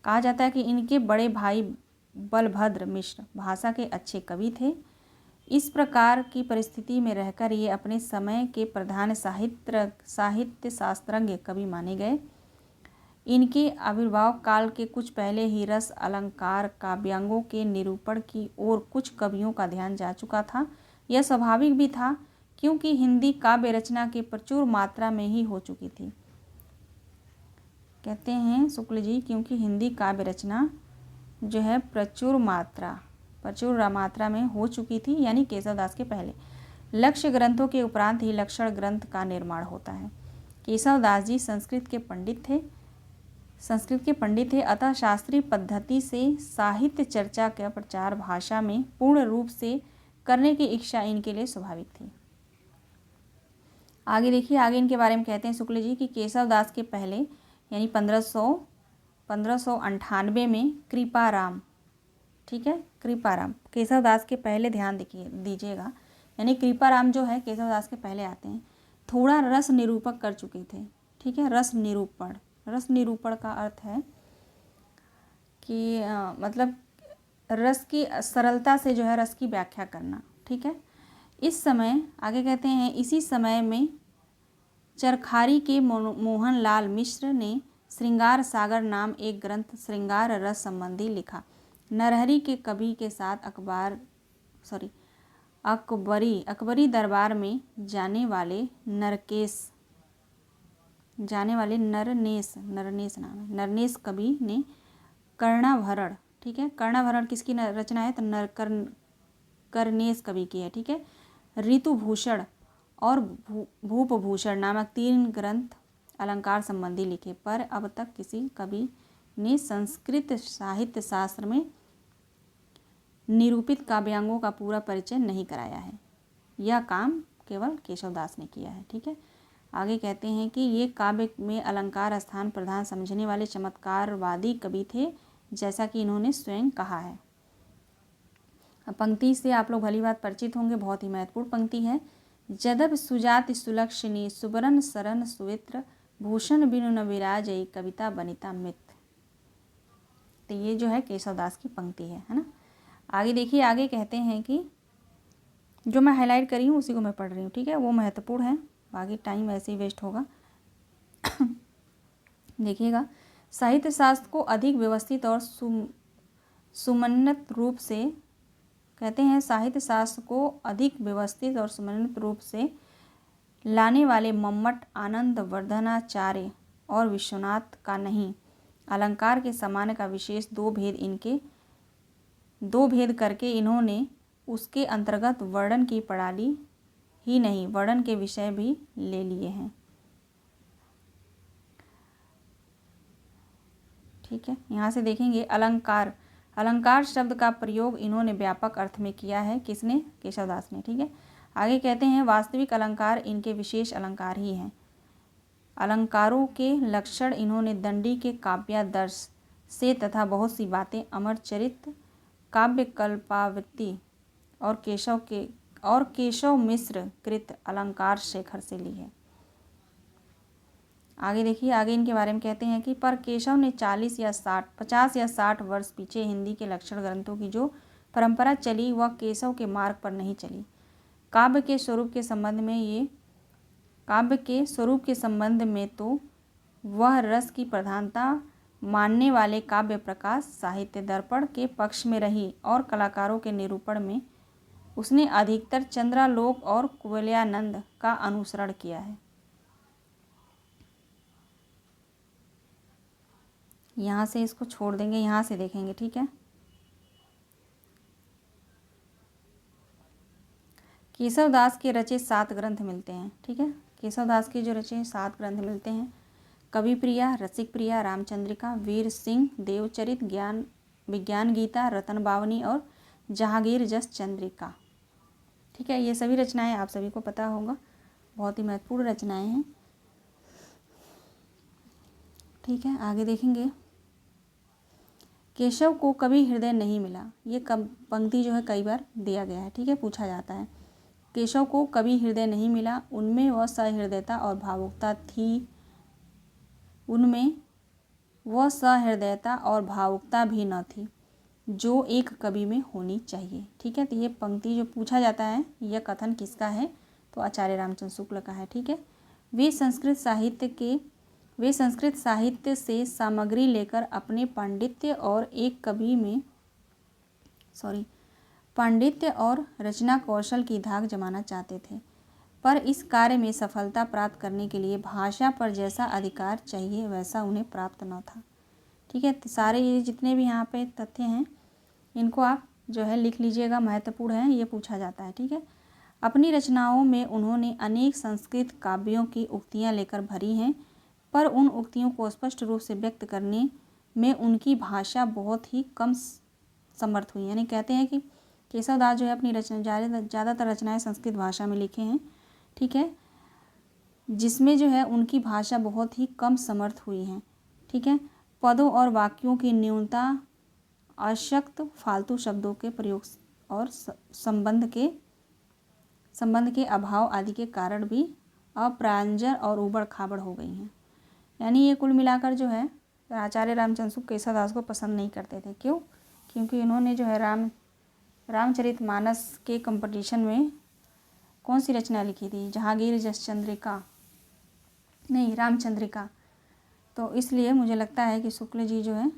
कहा जाता है कि इनके बड़े भाई बलभद्र मिश्र भाषा के अच्छे कवि थे। इस प्रकार की परिस्थिति में रहकर ये अपने समय के प्रधान साहित्य शास्त्रज्ञ कवि माने गए। इनके आविर्भाव काल के कुछ पहले ही रस अलंकार काव्यांगों के निरूपण की ओर कुछ कवियों का ध्यान जा चुका था। यह स्वाभाविक भी था क्योंकि हिंदी काव्य रचना के प्रचुर मात्रा में ही हो चुकी थी। कहते हैं शुक्ल जी, क्योंकि हिंदी काव्य रचना जो है प्रचुर मात्रा में हो चुकी थी, यानी केशवदास के पहले। लक्ष्य ग्रंथों के उपरांत ही लक्षण ग्रंथ का निर्माण होता है। केशवदास जी संस्कृत के पंडित थे, अतः शास्त्रीय पद्धति से साहित्य चर्चा का प्रचार भाषा में पूर्ण रूप से करने की इच्छा इनके लिए स्वाभाविक थी। आगे देखिए, आगे इनके बारे में कहते हैं शुक्ल जी कि केशवदास के पहले यानी 1598 में कृपाराम, ठीक है, कृपाराम केशवदास के पहले, ध्यान दीजिएगा, यानी कृपाराम जो है केशवदास के पहले आते हैं, थोड़ा रस निरूपक कर चुके थे। ठीक है, रस निरूपण का अर्थ है कि मतलब रस की सरलता से जो है रस की व्याख्या करना। ठीक है, इस समय आगे कहते हैं इसी समय में चरखारी के मोहनलाल मिश्र ने श्रृंगार सागर नाम एक ग्रंथ श्रृंगार रस संबंधी लिखा। नरहरि के कवि के साथ अकबरी दरबार में जाने वाले नरनेस नरनेस कवि ने कर्णाभरण, ठीक है, कर्णाभरण किसकी रचना है, तो करनेस कवि की है। ठीक है, ऋतुभूषण और भूपभूषण नामक 3 ग्रंथ अलंकार संबंधी लिखे, पर अब तक किसी कवि ने संस्कृत साहित्य शास्त्र में निरूपित काव्यांगों का पूरा परिचय नहीं कराया है। यह काम केवल केशवदास ने किया है। ठीक है, आगे कहते हैं कि ये काव्य में अलंकार स्थान प्रधान समझने वाले चमत्कारवादी कवि थे, जैसा कि इन्होंने स्वयं कहा है। अब पंक्ति से आप लोग भली बात परिचित होंगे, बहुत ही महत्वपूर्ण पंक्ति है। जदप सुजाति सुलक्षणी सुबरन सरन सुवित्र भूषण बिनु न विराजई कविता बनिता मित्र। तो ये जो है केशवदास की पंक्ति है ना। आगे देखिए, आगे कहते हैं कि जो मैं हाईलाइट करी हूँ उसी को मैं पढ़ रही हूँ। ठीक है, वो महत्वपूर्ण है, बाकी टाइम ऐसे ही वेस्ट होगा। देखिएगा, साहित्य शास्त्र को अधिक व्यवस्थित और सुमन्वित रूप से, कहते हैं साहित्य शास्त्र को अधिक व्यवस्थित और समन्वित रूप से लाने वाले मम्मट आनंद वर्धनाचार्य और विश्वनाथ का नहीं, अलंकार के समान का विशेष दो भेद करके इन्होंने उसके अंतर्गत वर्णन की प्रणाली ही नहीं वर्णन के विषय भी ले लिए हैं। ठीक है, यहाँ से देखेंगे अलंकार शब्द का प्रयोग इन्होंने व्यापक अर्थ में किया है। किसने? केशवदास ने। ठीक है, आगे कहते हैं वास्तविक अलंकार इनके विशेष अलंकार ही हैं। अलंकारों के लक्षण इन्होंने दंडी के काव्यादर्श से तथा बहुत सी बातें अमरचरित काव्य कल्पावृत्ति और केशव मिश्र कृत अलंकार शेखर से ली है। आगे देखिए, आगे इनके बारे में कहते हैं कि पर केशव ने 50 या 60 वर्ष पीछे हिंदी के लक्षण ग्रंथों की जो परंपरा चली वह केशव के मार्ग पर नहीं चली। काव्य के स्वरूप के संबंध में तो वह रस की प्रधानता मानने वाले काव्य प्रकाश साहित्य दर्पण के पक्ष में रही और कलाकारों के निरूपण में उसने अधिकतर चंद्रालोक और कुवलयानंद का अनुसरण किया है। यहाँ से इसको छोड़ देंगे, यहाँ से देखेंगे। ठीक है, केशवदास के रचे 7 ग्रंथ मिलते हैं। ठीक है, केशवदास के जो रचे 7 ग्रंथ मिलते हैं, कवि प्रिया, रसिक प्रिया, रामचंद्रिका, वीर सिंह, देवचरित, विज्ञान गीता, रतन बावनी और जहांगीर जस चंद्रिका। ठीक है, ये सभी रचनाएं आप सभी को पता होगा, बहुत ही महत्वपूर्ण रचनाएं हैं। ठीक है, आगे देखेंगे, केशव को कभी हृदय नहीं मिला। ये पंक्ति जो है कई बार दिया गया है। ठीक है, पूछा जाता है। केशव को कभी हृदय नहीं मिला, उनमें वह सहृदयता और भावुकता थी, उनमें वह सहृदयता और भावुकता भी न थी जो एक कवि में होनी चाहिए। ठीक है, तो ये पंक्ति जो पूछा जाता है यह कथन किसका है, तो आचार्य रामचंद्र शुक्ल का है। ठीक है, वे संस्कृत साहित्य से सामग्री लेकर अपने पांडित्य और रचना कौशल की धाक जमाना चाहते थे, पर इस कार्य में सफलता प्राप्त करने के लिए भाषा पर जैसा अधिकार चाहिए वैसा उन्हें प्राप्त न था। ठीक है, तो सारे ये जितने भी यहाँ पे तथ्य हैं इनको आप जो है लिख लीजिएगा, महत्वपूर्ण है, ये पूछा जाता है। ठीक है, अपनी रचनाओं में उन्होंने अनेक संस्कृत काव्यों की उक्तियाँ लेकर भरी हैं, पर उन उक्तियों को स्पष्ट रूप से व्यक्त करने में उनकी भाषा बहुत ही कम समर्थ हुई। यानी कहते हैं कि केशव दास जो है अपनी ज़्यादातर रचनाएं संस्कृत भाषा में लिखे हैं। ठीक है, जिसमें जो है उनकी भाषा बहुत ही कम समर्थ हुई है। ठीक है, पदों और वाक्यों की न्यूनता, अशक्त फालतू शब्दों के प्रयोग और संबंध के अभाव आदि के कारण भी अप्रांजल और उबड़ खाबड़ हो गई हैं। यानी ये कुल मिलाकर जो है आचार्य रामचंद्र शुक्ल केशव दास को पसंद नहीं करते थे। क्यों? क्योंकि इन्होंने जो है रामचरितमानस के कंपटीशन में कौन सी रचना लिखी थी, जहांगीर रामचंद्रिका। तो इसलिए मुझे लगता है कि शुक्ल जी जो है,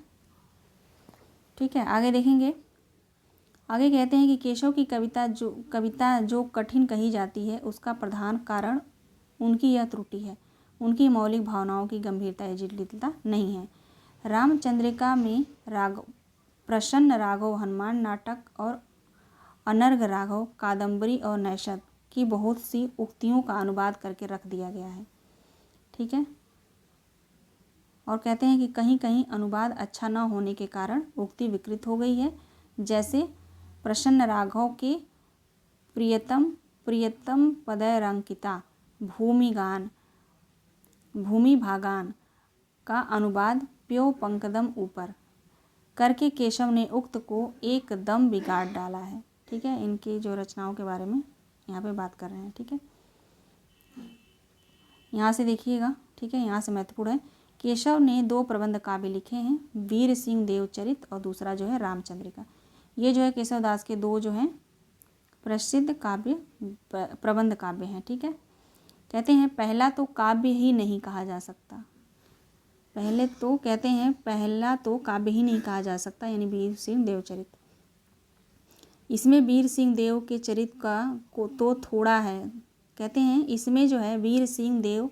ठीक है, आगे देखेंगे। आगे कहते हैं कि केशव की कविता जो कठिन कही जाती है उसका प्रधान कारण उनकी यह त्रुटि है, उनकी मौलिक भावनाओं की गंभीरता या जटिलता नहीं है। रामचंद्रिका में प्रसन्न राघव हनुमान नाटक और अनर्घ राघव कादम्बरी और नैषध की बहुत सी उक्तियों का अनुवाद करके रख दिया गया है। ठीक है, और कहते हैं कि कहीं कहीं अनुवाद अच्छा न होने के कारण उक्ति विकृत हो गई है। जैसे प्रसन्न राघव के प्रियतम पदरंकिता भूमि भागान का अनुवाद प्यो पंकदम ऊपर करके केशव ने उक्त को एकदम बिगाड़ डाला है। ठीक है, इनकी जो रचनाओं के बारे में यहाँ पे बात कर रहे हैं। ठीक है, यहाँ से देखिएगा। ठीक है, यहाँ से महत्वपूर्ण है, केशव ने 2 प्रबंध काव्य लिखे हैं, वीर सिंह देवचरित और दूसरा जो है रामचंद्रिका। ये जो है केशव दास के 2 जो हैं प्रसिद्ध प्रबंध काव्य हैं। ठीक है, कहते हैं पहला तो काव्य ही नहीं कहा जा सकता, पहला तो काव्य ही नहीं कहा जा सकता, यानी वीर सिंह देवचरित। इसमें वीर सिंह देव के चरित्र का तो थोड़ा है, कहते हैं इसमें जो है वीर सिंह देव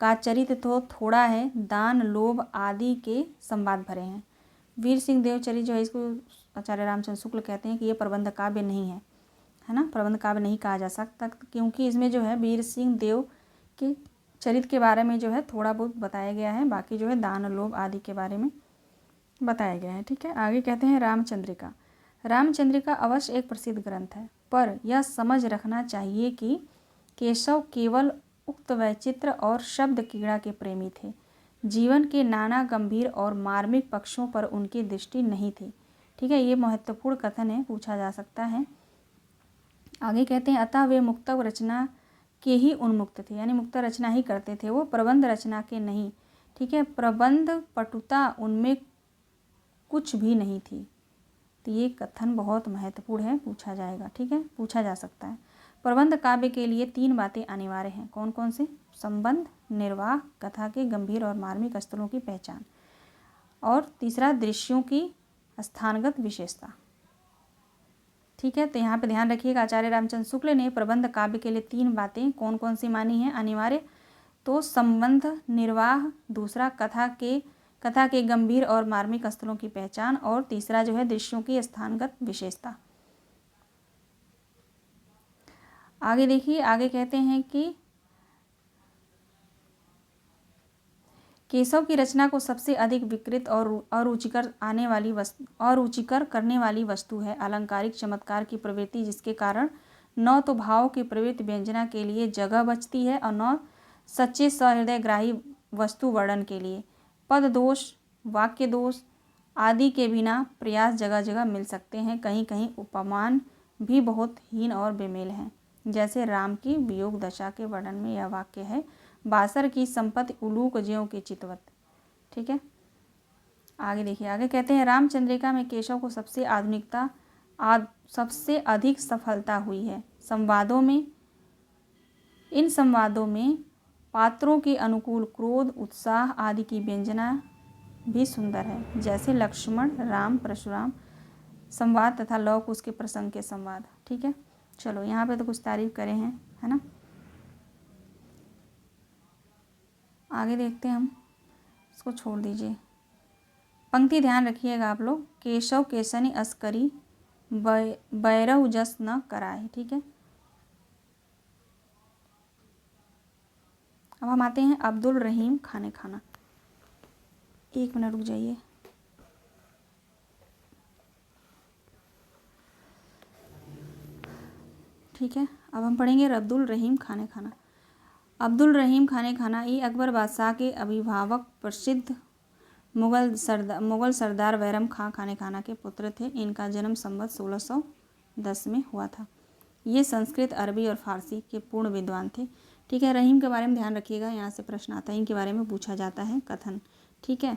का चरित्र तो थोड़ा है, दान लोभ आदि के संवाद भरे हैं। वीर सिंह देव चरित्र जो है इसको आचार्य रामचंद्र शुक्ल कहते हैं कि ये प्रबंध काव्य नहीं है, है ना, प्रबंध काव्य नहीं कहा जा सकता, क्योंकि इसमें जो है वीर सिंह देव के चरित्र के बारे में जो है थोड़ा बहुत बताया गया है, बाकी जो है दान लोभ आदि के बारे में बताया गया है। ठीक है, आगे कहते हैं रामचंद्रिका अवश्य एक प्रसिद्ध ग्रंथ है, पर यह समझ रखना चाहिए कि केशव केवल उक्त वैचित्र और शब्द कीड़ा के प्रेमी थे, जीवन के नाना गंभीर और मार्मिक पक्षों पर उनकी दृष्टि नहीं थी। ठीक है, ये महत्वपूर्ण कथन है, पूछा जा सकता है। आगे कहते हैं अतः वे मुक्त रचना के ही उन्मुक्त थे, यानी मुक्त रचना ही करते थे, वो प्रबंध रचना के नहीं। ठीक है, प्रबंध पटुता उनमें कुछ भी नहीं थी। तो ये कथन बहुत महत्वपूर्ण है, पूछा जाएगा। ठीक है, पूछा जा सकता है। प्रबंध काव्य के लिए 3 बातें अनिवार्य हैं, कौन कौन से? संबंध, निर्वाह, कथा के गंभीर और मार्मिक स्थलों की पहचान, और तीसरा दृश्यों की स्थानगत विशेषता। ठीक है, तो यहाँ पे ध्यान रखिएगा, आचार्य रामचंद्र शुक्ल ने प्रबंध काव्य के लिए 3 बातें कौन कौन सी मानी हैं अनिवार्य? तो संबंध, निर्वाह, दूसरा कथा के गंभीर और मार्मिक स्थलों की पहचान, और तीसरा जो है दृश्यों की स्थानगत विशेषता। आगे देखिए, आगे कहते हैं कि केशव की रचना को सबसे अधिक विकृत और अरुचिकर करने वाली वस्तु है अलंकारिक चमत्कार की प्रवृत्ति, जिसके कारण न तो भाव की प्रवृत्ति व्यंजना के लिए जगह बचती है और न सच्चे सहृदयग्राही वस्तु वर्णन के लिए। पद दोष, वाक्य दोष आदि के बिना प्रयास जगह जगह मिल सकते हैं, कहीं कहीं उपमान भी बहुत हीन और बेमेल हैं। जैसे राम की वियोग दशा के वर्णन में यह वाक्य है, बासर की संपत्ति उलूक ज्यों के चितवत। ठीक है, आगे देखिए, आगे कहते हैं रामचंद्रिका में केशव को सबसे अधिक सफलता हुई है। इन संवादों में पात्रों के अनुकूल क्रोध, उत्साह आदि की व्यंजना भी सुंदर है, जैसे लक्ष्मण राम परशुराम संवाद तथा लव कुश के प्रसंग के संवाद। ठीक है, चलो यहाँ पे तो कुछ तारीफ करे हैं, है ना। आगे देखते हैं हम, इसको छोड़ दीजिए। पंक्ति ध्यान रखिएगा आप लोग, केशव केसनी अस्करी बैरव जस न कराए। ठीक है, अब हम आते हैं अब्दुल रहीम खाने खाना। एक मिनट रुक जाइए। ठीक है, अब हम पढ़ेंगे अब्दुल रहीम खाने खाना। अब्दुल रहीम खाने खाना ये अकबर बादशाह के अभिभावक प्रसिद्ध मुगल सरदार बैरम खां खाने खाना के पुत्र थे। इनका जन्म संवत 1610 में हुआ था। ये संस्कृत, अरबी और फारसी के पूर्ण विद्वान थे। ठीक है, रहीम के बारे में ध्यान रखिएगा, यहाँ से प्रश्न आता है, इनके बारे में पूछा जाता है कथन। ठीक है,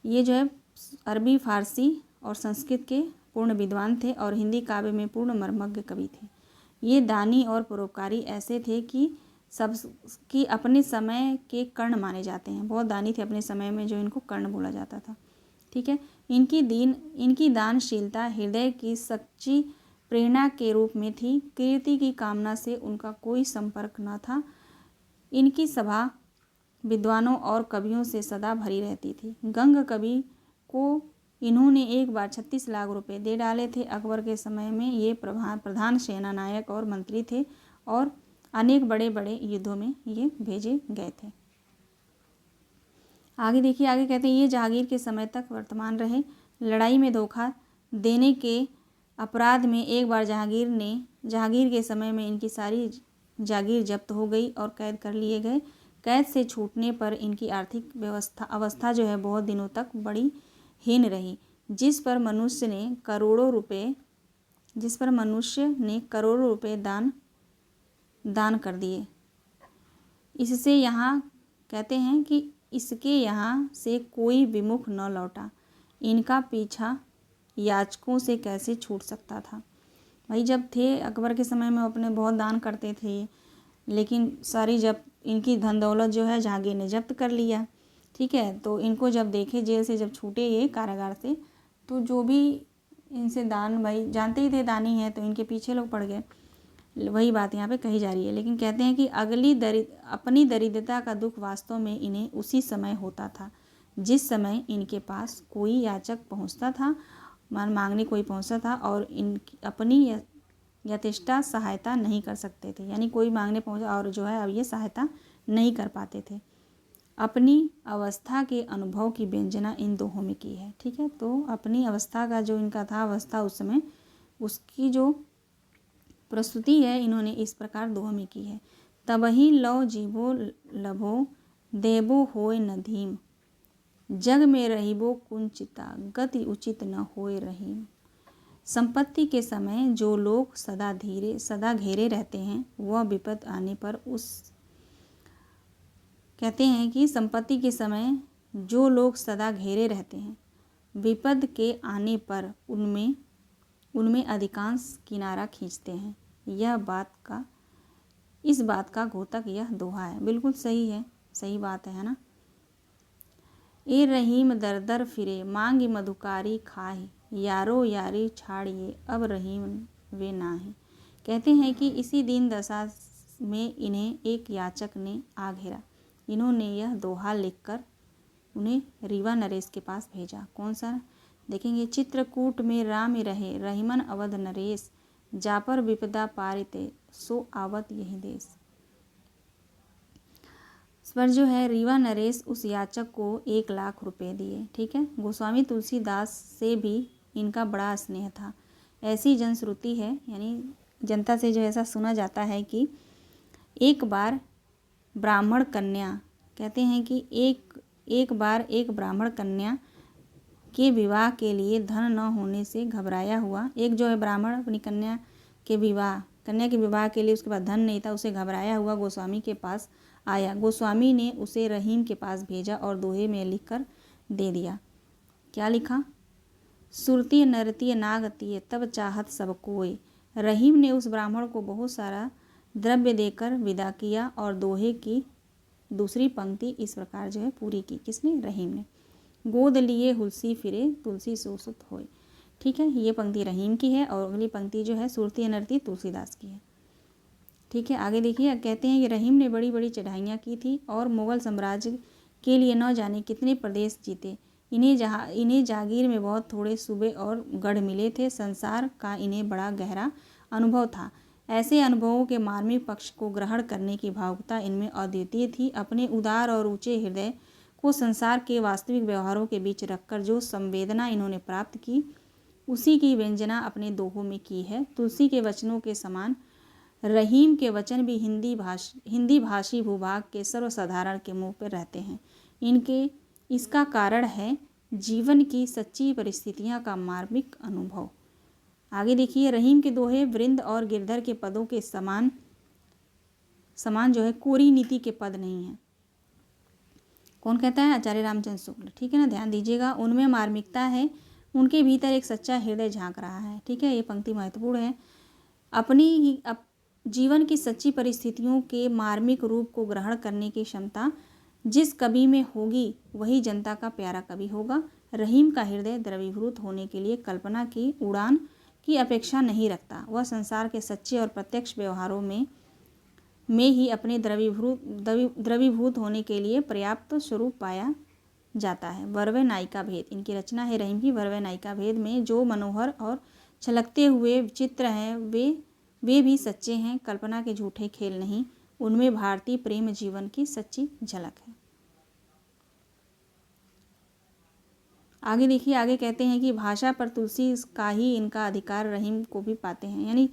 ये जो है अरबी, फारसी और संस्कृत के पूर्ण विद्वान थे और हिंदी काव्य में पूर्ण मर्मज्ञ कवि थे। ये दानी और परोपकारी ऐसे थे कि सबकी अपने समय के कर्ण माने जाते हैं। बहुत दानी थे अपने समय में, जो इनको कर्ण बोला जाता था। ठीक है, इनकी दानशीलता हृदय की सच्ची प्रेरणा के रूप में थी। कीर्ति की कामना से उनका कोई संपर्क न था। इनकी सभा विद्वानों और कवियों से सदा भरी रहती थी। गंग कवि को इन्होंने एक बार 36 लाख रुपए दे डाले थे। अकबर के समय में ये प्रधान सेना नायक और मंत्री थे और अनेक बड़े बड़े युद्धों में ये भेजे गए थे। आगे देखिए, आगे कहते हैं ये जहांगीर के समय तक वर्तमान रहे। लड़ाई में धोखा देने के अपराध में एक बार जहांगीर के समय में इनकी सारी जागीर जब्त हो गई और कैद कर लिए गए। कैद से छूटने पर इनकी आर्थिक अवस्था जो है बहुत दिनों तक बड़ी हीन रही, जिस पर मनुष्य ने करोड़ों रुपए दान कर दिए। इससे यहाँ कहते हैं कि इसके यहाँ से कोई विमुख न लौटा। इनका पीछा याचकों से कैसे छूट सकता था। भाई जब थे अकबर के समय में अपने बहुत दान करते थे, लेकिन सारी जब इनकी धन दौलत जो है जहांगीर ने जब्त कर लिया। ठीक है, तो इनको जब देखे जेल से जब छूटे ये कारागार से, तो जो भी इनसे दान, भाई जानते ही थे दानी है, तो इनके पीछे लोग पड़ गए। वही बात यहाँ पे कही जा रही है। लेकिन कहते हैं कि अपनी दरिद्रता का दुख वास्तव में इन्हें उसी समय होता था जिस समय इनके पास कोई याचक पहुँचता था, मांगने कोई पहुँचता था और अपनी यथेष्टा सहायता नहीं कर सकते थे। यानी कोई मांगने पहुँचा और जो है अब ये सहायता नहीं कर पाते थे। अपनी अवस्था के अनुभव की व्यंजना इन दोहों में की है। ठीक है, तो अपनी अवस्था का जो इनका था अवस्था उस समय, उसकी जो प्रस्तुति है इन्होंने इस प्रकार दोहों में की है। तबहि लौ जीवो लभो देबो होय न धीम, जग में रहिबो कुंचिता गति उचित न होय रहीम। संपत्ति के समय जो लोग सदा घेरे रहते हैं, वह विपद आने पर कहते हैं कि संपत्ति के समय जो लोग सदा घेरे रहते हैं, विपद के आने पर उनमें अधिकांश किनारा खींचते हैं। इस बात का घोतक यह दोहा है। बिल्कुल सही है, सही बात है ना। ए रहीम दर दर फिरे मांगी मधुकारी खाए, यारो यारी छाड़िए अब रहीम वे नाहे। कहते हैं कि इसी दीन दशा में इन्हें एक याचक ने आ घेरा। इन्होंने यह दोहा लिखकर उन्हें रीवा नरेश के पास भेजा। कौन सा देखेंगे, चित्रकूट में राम रहे रहीमन अवध नरेश, जापर विपदा पारिते सो आवत यही देश। इस पर जो है रीवा नरेश उस याचक को 1 लाख रुपए दिए। ठीक है, गोस्वामी तुलसीदास से भी इनका बड़ा स्नेह था। ऐसी जनश्रुति है, यानी जनता से जो ऐसा सुना जाता है कि एक बार ब्राह्मण कन्या, कहते हैं कि एक बार एक ब्राह्मण कन्या के विवाह के लिए धन न होने से घबराया हुआ, एक जो है ब्राह्मण अपनी कन्या के विवाह कन्या के विवाह के लिए उसके पास धन नहीं था। उसे घबराया हुआ गोस्वामी के पास आया। गोस्वामी ने उसे रहीम के पास भेजा और दोहे में लिख कर दे दिया। क्या लिखा? सुरती नरती नागती तब चाहत सब कोय। रहीम ने उस ब्राह्मण को बहुत सारा द्रव्य देकर विदा किया और दोहे की दूसरी पंक्ति इस प्रकार जो है पूरी की। किसने? रहीम ने। गोद लिए हुलसी फिरे तुलसी सोसुत होय। ठीक है, ये पंक्ति रहीम की है और अगली पंक्ति जो है सुरती नरती तुलसीदास की है। ठीक है, आगे देखिए, कहते हैं कि रहीम ने बड़ी बड़ी चढ़ाइयाँ की थी और मुग़ल साम्राज्य के लिए न जाने कितने प्रदेश जीते। इन्हें जागीर में बहुत थोड़े सूबे और गढ़ मिले थे। संसार का इन्हें बड़ा गहरा अनुभव था। ऐसे अनुभवों के मार्मिक पक्ष को ग्रहण करने की भावुकता इनमें अद्वितीय थी। अपने उदार और ऊंचे हृदय को संसार के वास्तविक व्यवहारों के बीच रखकर जो संवेदना इन्होंने प्राप्त की, उसी की व्यंजना अपने दोहों में की है। तुलसी के वचनों के समान रहीम के वचन भी हिंदी भाषी भूभाग के सर्वसाधारण के मुंह पर रहते हैं। इसका कारण है जीवन की सच्ची परिस्थितियां का मार्मिक अनुभव। आगे देखिए, रहीम के दोहे वृंद और गिरधर के पदों के समान जो है कोरी नीति के पद नहीं है। कौन कहता है? आचार्य रामचंद्र शुक्ल। ठीक है ना, ध्यान दीजिएगा। उनमें मार्मिकता है, उनके भीतर एक सच्चा हृदय झांक रहा है। ठीक है, ये पंक्ति महत्वपूर्ण है। अपनी जीवन की सच्ची परिस्थितियों के मार्मिक रूप को ग्रहण करने की क्षमता जिस कवि में होगी वही जनता का प्यारा कवि होगा। रहीम का हृदय द्रवीभूत होने के लिए कल्पना की उड़ान की अपेक्षा नहीं रखता। वह संसार के सच्चे और प्रत्यक्ष व्यवहारों में ही अपने द्रवीभूत होने के लिए पर्याप्त स्वरूप पाया जाता है। वर्वय नायिका भेद, इनकी रचना है रहीम की। वर्वय नायिका भेद में जो मनोहर और छलकते हुए चित्र हैं वे भी सच्चे हैं, कल्पना के झूठे खेल नहीं। उनमें भारतीय प्रेम जीवन की सच्ची झलक है। आगे देखिए, आगे कहते हैं कि भाषा पर तुलसी का ही इनका अधिकार रहीम को भी पाते हैं। यानी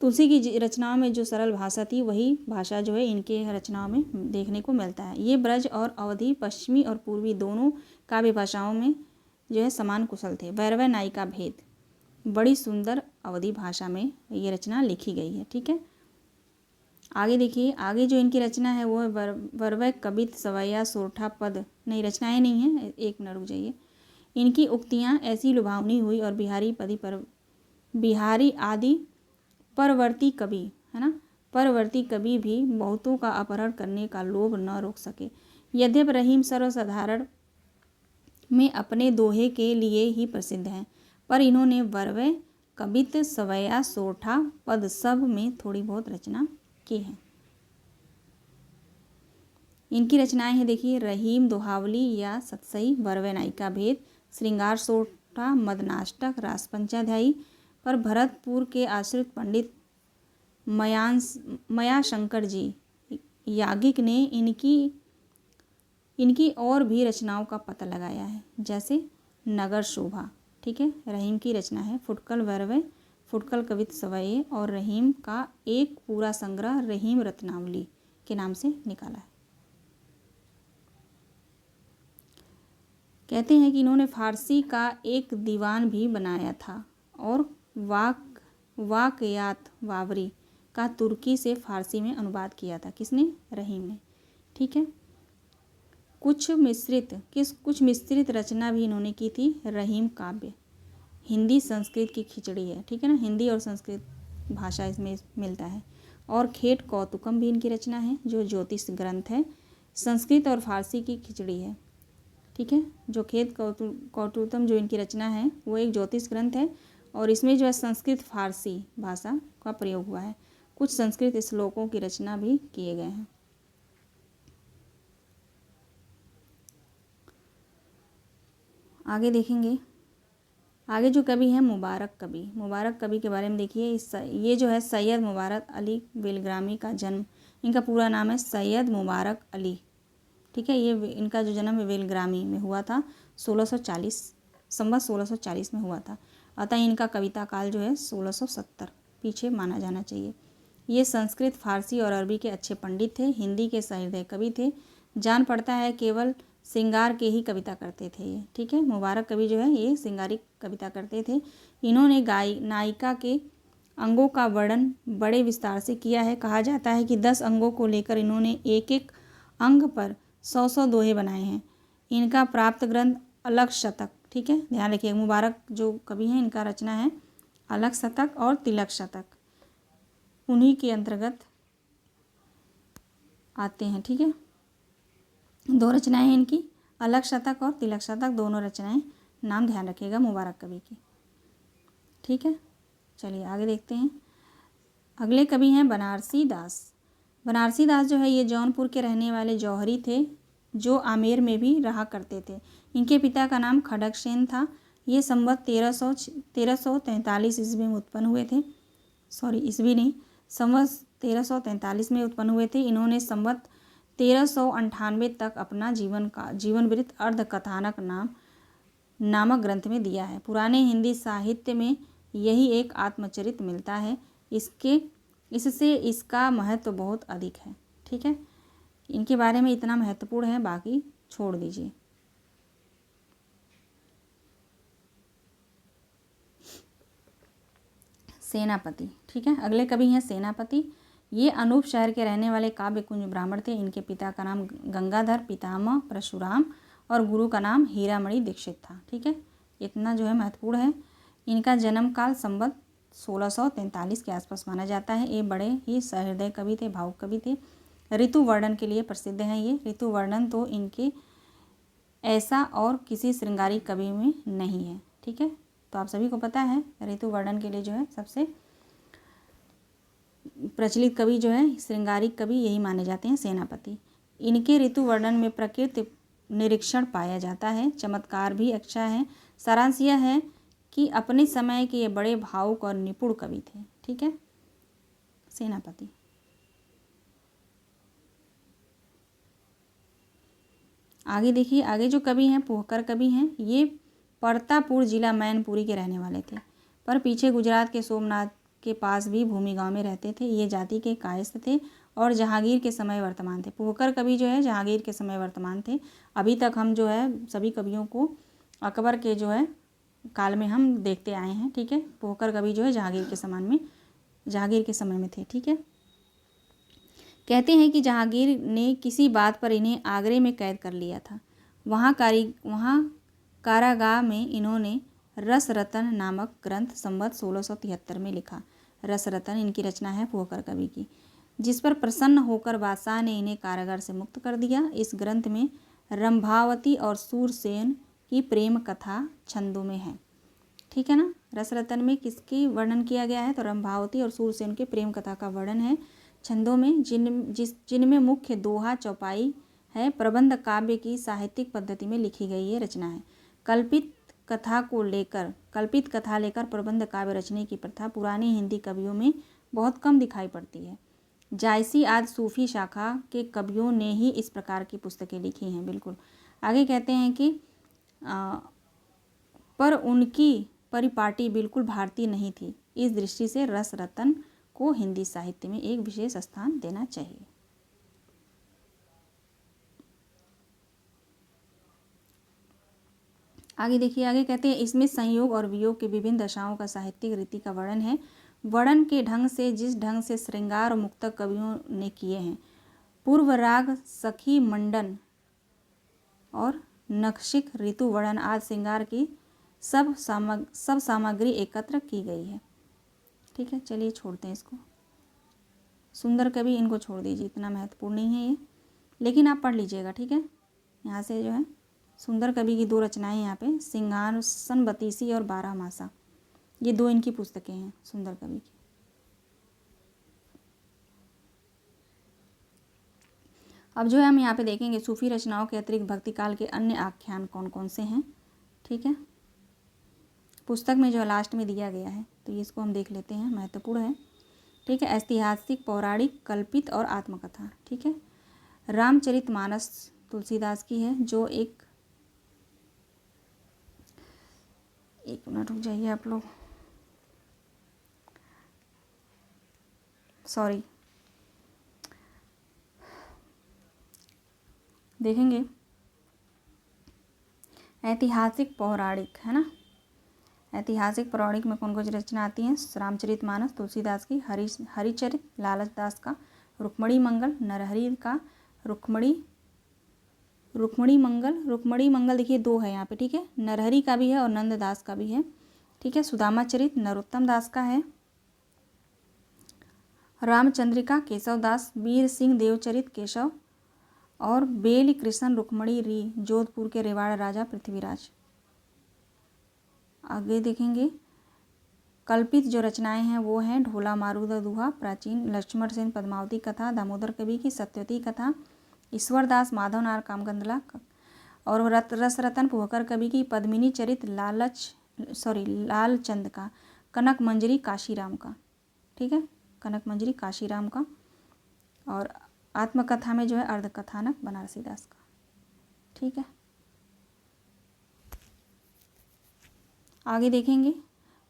तुलसी की रचनाओं में जो सरल भाषा थी वही भाषा जो है इनके रचनाओं में देखने को मिलता है। ये ब्रज और अवधी, पश्चिमी और पूर्वी दोनों काव्य भाषाओं में जो है समान कुशल थे। वैरवय नायिका भेद, बड़ी सुंदर अवधी भाषा में ये रचना लिखी गई है। ठीक है, आगे देखिए, आगे जो इनकी रचना है वो है वर्वय कबित सवैया सोरठा पद। नहीं, रचनाएं नहीं है, एक मिनट रुक जाइए। इनकी उक्तियाँ ऐसी लुभावनी हुई और बिहारी आदि परवर्ती कवि है ना, परवर्ती कवि भी बहुतों का अपहरण करने का लोभ न रोक सके। यद्यपि रहीम सर्वसाधारण में अपने दोहे के लिए ही प्रसिद्ध हैं, पर इन्होंने वर्वय कबित सवैया सोरठा पद सब में थोड़ी बहुत रचना की है। इनकी रचनाएं हैं देखिए, रहीम दोहावली या सतसई, वर्वय नायिका भेद, श्रृंगार सोरठा, मदनाष्टक, रासपंचाध्यायी। पर भरतपुर के आश्रित पंडित मयाशंकर जी याज्ञिक ने इनकी और भी रचनाओं का पता लगाया है, जैसे नगर शोभा। ठीक है, रहीम की रचना है। फुटकल वर्वय, फुटकल कवित सवैये और रहीम का एक पूरा संग्रह रहीम रत्नावली के नाम से निकाला है। कहते हैं कि इन्होंने फारसी का एक दीवान भी बनाया था और वाकयात वावरी का तुर्की से फारसी में अनुवाद किया था। किसने? रहीम ने। ठीक है, कुछ मिश्रित रचना भी इन्होंने की थी। रहीम काव्य हिंदी संस्कृत की खिचड़ी है। ठीक है ना, हिंदी और संस्कृत भाषा इसमें मिलता है। और खेट कौतुकम भी इनकी रचना है जो ज्योतिष ग्रंथ है, संस्कृत और फारसी की खिचड़ी है। ठीक है, जो खेत कौतुकम जो इनकी रचना है वो एक ज्योतिष ग्रंथ है और इसमें जो है संस्कृत फारसी भाषा का प्रयोग हुआ है। कुछ संस्कृत श्लोकों की रचना भी किए गए हैं। आगे देखेंगे, आगे जो कवि हैं मुबारक कवि। मुबारक कवि के बारे में देखिए, ये जो है सैयद मुबारक अली बेलग्रामी का जन्म, इनका पूरा नाम है सैयद मुबारक अली। ठीक है, ये इनका जो जन्म है बेलग्रामी में हुआ था 1640 में हुआ था। अतः इनका कविता काल जो है 1670 पीछे माना जाना चाहिए। ये संस्कृत, फारसी और अरबी के अच्छे पंडित थे। हिंदी के सहृदय कवि थे। जान पड़ता है केवल श्रृंगार के ही कविता करते थे ये। ठीक है, मुबारक कवि जो है ये श्रृंगारिक कविता करते थे। इन्होंने नायिका के अंगों का वर्णन बड़े विस्तार से किया है। कहा जाता है कि 10 अंगों को लेकर इन्होंने एक एक अंग पर 100 दोहे बनाए हैं। इनका प्राप्त ग्रंथ अलग शतक, ठीक है, ध्यान रखिए, मुबारक जो कवि हैं इनका रचना है अलग शतक और तिलक शतक, उन्हीं के अंतर्गत आते हैं। ठीक है, दो रचनाएं हैं इनकी, अलग शतक और तिलक शतक, दोनों रचनाएं, नाम ध्यान रखिएगा मुबारक कवि की। ठीक है, चलिए आगे देखते हैं। अगले कवि हैं बनारसी दास। बनारसी दास जो है ये जौनपुर के रहने वाले जौहरी थे, जो आमेर में भी रहा करते थे। इनके पिता का नाम खड़गसेन था। ये संवत 1343 ईस्वी में उत्पन्न हुए थे। सॉरी, ईस्वी नहीं, संवत 1343 में उत्पन्न हुए थे। इन्होंने संवत 1398 तक अपना जीवन वृत्त अर्ध कथानक नामक ग्रंथ में दिया है। पुराने हिंदी साहित्य में यही एक आत्मचरित मिलता है। इससे इसका महत्व बहुत अधिक है। ठीक है, इनके बारे में इतना महत्वपूर्ण है, बाकी छोड़ दीजिए। सेनापति, ठीक है, अगले कवि हैं सेनापति। ये अनूप शहर के रहने वाले काव्य कुंज ब्राह्मण थे। इनके पिता का नाम गंगाधर, पितामह परशुराम और गुरु का नाम हीरामणि दीक्षित था। ठीक है, इतना जो है महत्वपूर्ण है। इनका जन्म काल संवत 1643 के आसपास माना जाता है। ये बड़े ही सहृदय कवि थे, भावुक कवि थे। ऋतु वर्णन के लिए प्रसिद्ध हैं ये। ऋतु वर्णन तो इनके ऐसा और किसी श्रृंगारिक कवि में नहीं है। ठीक है, तो आप सभी को पता है ऋतु वर्णन के लिए जो है सबसे प्रचलित कवि जो है श्रृंगारिक कवि यही माने जाते हैं सेनापति। इनके ऋतु वर्णन में प्रकृति निरीक्षण पाया जाता है, चमत्कार भी अच्छा है। सारांश यह है कि अपने समय के ये बड़े भावुक और निपुण कवि थे। ठीक है, सेनापति। आगे देखिए, आगे जो कवि हैं पोहकर कवि हैं। ये परतापुर जिला मैनपुरी के रहने वाले थे, पर पीछे गुजरात के सोमनाथ के पास भी भूमि गांव में रहते थे। ये जाति के कायस्थ थे और जहांगीर के समय वर्तमान थे। पोहकर कवि जो है जहांगीर के समय वर्तमान थे। अभी तक हम जो है सभी कवियों को अकबर के जो है काल में हम देखते आए हैं। ठीक है, पोहकर कवि जो है जहांगीर के समय में थे। ठीक है, कहते हैं कि जहांगीर ने किसी बात पर इन्हें आगरे में कैद कर लिया था। वहाँ कारागाह में इन्होंने रस रतन नामक ग्रंथ संवत 1673 में लिखा। रस रतन इनकी रचना है पोहकर कवि की, जिस पर प्रसन्न होकर बादशाह ने इन्हें कारागार से मुक्त कर दिया। इस ग्रंथ में रंभावती और सूरसेन की प्रेम कथा छंदों में है। ठीक है ना, रस रतन में किसकी वर्णन किया गया है, तो रंभावती और सूरसेन के प्रेम कथा का वर्णन है छंदों में, जिनमें मुख्य दोहा चौपाई है। प्रबंध काव्य की साहित्यिक पद्धति में लिखी गई ये रचना है। कल्पित कथा लेकर प्रबंध काव्य रचने की प्रथा पुरानी हिंदी कवियों में बहुत कम दिखाई पड़ती है। जायसी आदि सूफी शाखा के कवियों ने ही इस प्रकार की पुस्तकें लिखी हैं। बिल्कुल, आगे कहते हैं कि पर उनकी परिपाटी बिल्कुल भारतीय नहीं थी। इस दृष्टि से रस रतन को हिंदी साहित्य में एक विशेष स्थान देना चाहिए। आगे देखिए, आगे कहते हैं इसमें संयोग और वियोग के विभिन्न दशाओं का साहित्यिक रीति का वर्णन है। वर्णन के ढंग से जिस ढंग से श्रृंगार और मुक्तक कवियों ने किए हैं, पूर्व राग, सखी मंडन और नखशिख, ऋतु वर्णन आदि श्रृंगार की सब सामग्री एकत्र की गई है। ठीक है, चलिए छोड़ते हैं इसको। सुंदर कवि इनको छोड़ दीजिए, इतना महत्वपूर्ण नहीं है ये, लेकिन आप पढ़ लीजिएगा। ठीक है, यहाँ से जो है सुंदर कवि की 2 रचनाएं यहाँ पे, सिंहासन बतीसी और 12 मासा, ये 2 इनकी पुस्तकें हैं सुंदर कवि की। अब जो है हम यहाँ पे देखेंगे सूफी रचनाओं के अतिरिक्त भक्ति काल के अन्य आख्यान कौन कौन से हैं। ठीक है, पुस्तक में जो लास्ट में दिया गया है, तो ये इसको हम देख लेते हैं, महत्वपूर्ण है। ठीक है, ऐतिहासिक, पौराणिक, कल्पित और आत्मकथा। ठीक है, रामचरितमानस तुलसीदास की है, जो एक मिनट रुक जाइए आप लोग, सॉरी, देखेंगे ऐतिहासिक, पौराणिक, है ना, ऐतिहासिक पौराणिक में कौन कौन सी रचना आती हैं? रामचरितमानस तुलसीदास की, हरिचरित लालच दास का, रुक्मणी मंगल नरहरि का, रुक्मणी मंगल देखिए 2 है यहाँ पे, ठीक है, नरहरि का भी है और नंददास का भी है, ठीक है। सुदामा चरित नरोत्तम दास का है। रामचंद्रिका केशव दास, वीर सिंह देवचरित केशव, और बेली कृष्ण रुक्मणी री जोधपुर के रेवाड़ राजा पृथ्वीराज। आगे देखेंगे कल्पित जो रचनाएं हैं वो हैं ढोला मारूदा दुहा प्राचीन, लक्ष्मण सेन पद्मावती कथा, दामोदर कवि की सत्यवती कथा, ईश्वरदास माधव नार कामगंधला, और रसरतन पुहकर कवि की पद्मिनी चरित लालचंद का, कनक मंजरी काशीराम का, ठीक है, कनक मंजरी काशीराम का, और आत्मकथा में जो है अर्धकथानक बनारसीदास का, ठीक है। आगे देखेंगे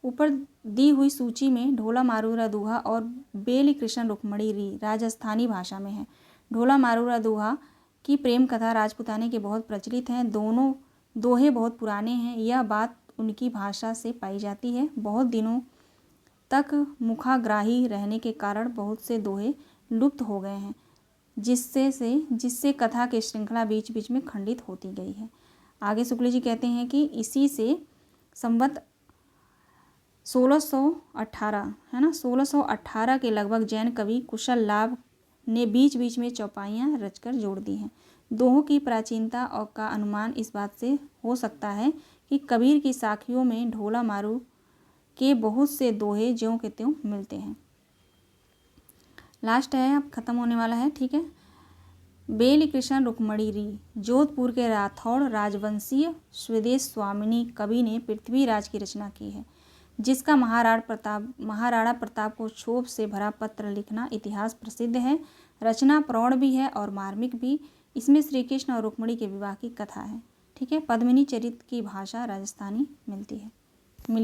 ऊपर दी हुई सूची में ढोला मारूरा दुहा और बेली कृष्ण रुक्मणी री राजस्थानी भाषा में है। ढोला मारूरा दुहा की प्रेम कथा राजपुताने के बहुत प्रचलित हैं। दोनों दोहे बहुत पुराने हैं। यह बात उनकी भाषा से पाई जाती है। बहुत दिनों तक मुखाग्राही रहने के कारण बहुत से दोहे लुप्त हो गए हैं, जिससे कथा की श्रृंखला बीच बीच में खंडित होती गई है। आगे शुक्ल जी कहते हैं कि इसी से संवत 1618 है ना, 1618 के लगभग जैन कवि कुशल लाभ ने बीच बीच में चौपाइयाँ रचकर जोड़ दी हैं। दोहों की प्राचीनता और का अनुमान इस बात से हो सकता है कि कबीर की साखियों में ढोला मारू के बहुत से दोहे ज्यों के त्यों मिलते हैं। लास्ट है, अब खत्म होने वाला है, ठीक है। बेली कृष्ण रुक्मणी री जोधपुर के राठौड़ राजवंशीय स्वदेश स्वामिनी कवि ने पृथ्वीराज की रचना की है, जिसका महाराणा प्रताप को क्षोभ से भरा पत्र लिखना इतिहास प्रसिद्ध है। रचना प्रौढ़ भी है और मार्मिक भी। इसमें श्री कृष्ण और रुक्मणी के विवाह की कथा है, ठीक है। पद्मिनी चरित की भाषा राजस्थानी मिली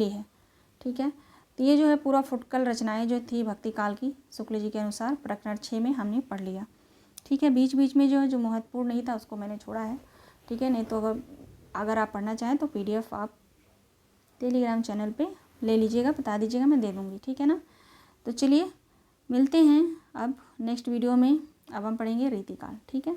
है, ठीक है। तो ये जो है पूरा फुटकल रचनाएं जो थी भक्ति काल की शुक्ल जी के अनुसार प्रकरण 6 में हमने पढ़ लिया, ठीक है। बीच बीच में जो है जो महत्वपूर्ण नहीं था उसको मैंने छोड़ा है, ठीक है। नहीं तो अगर आप पढ़ना चाहें तो PDF आप टेलीग्राम चैनल पे ले लीजिएगा, बता दीजिएगा, मैं दे दूँगी, ठीक है ना। तो चलिए मिलते हैं अब नेक्स्ट वीडियो में। अब हम पढ़ेंगे रीतिकाल, ठीक है।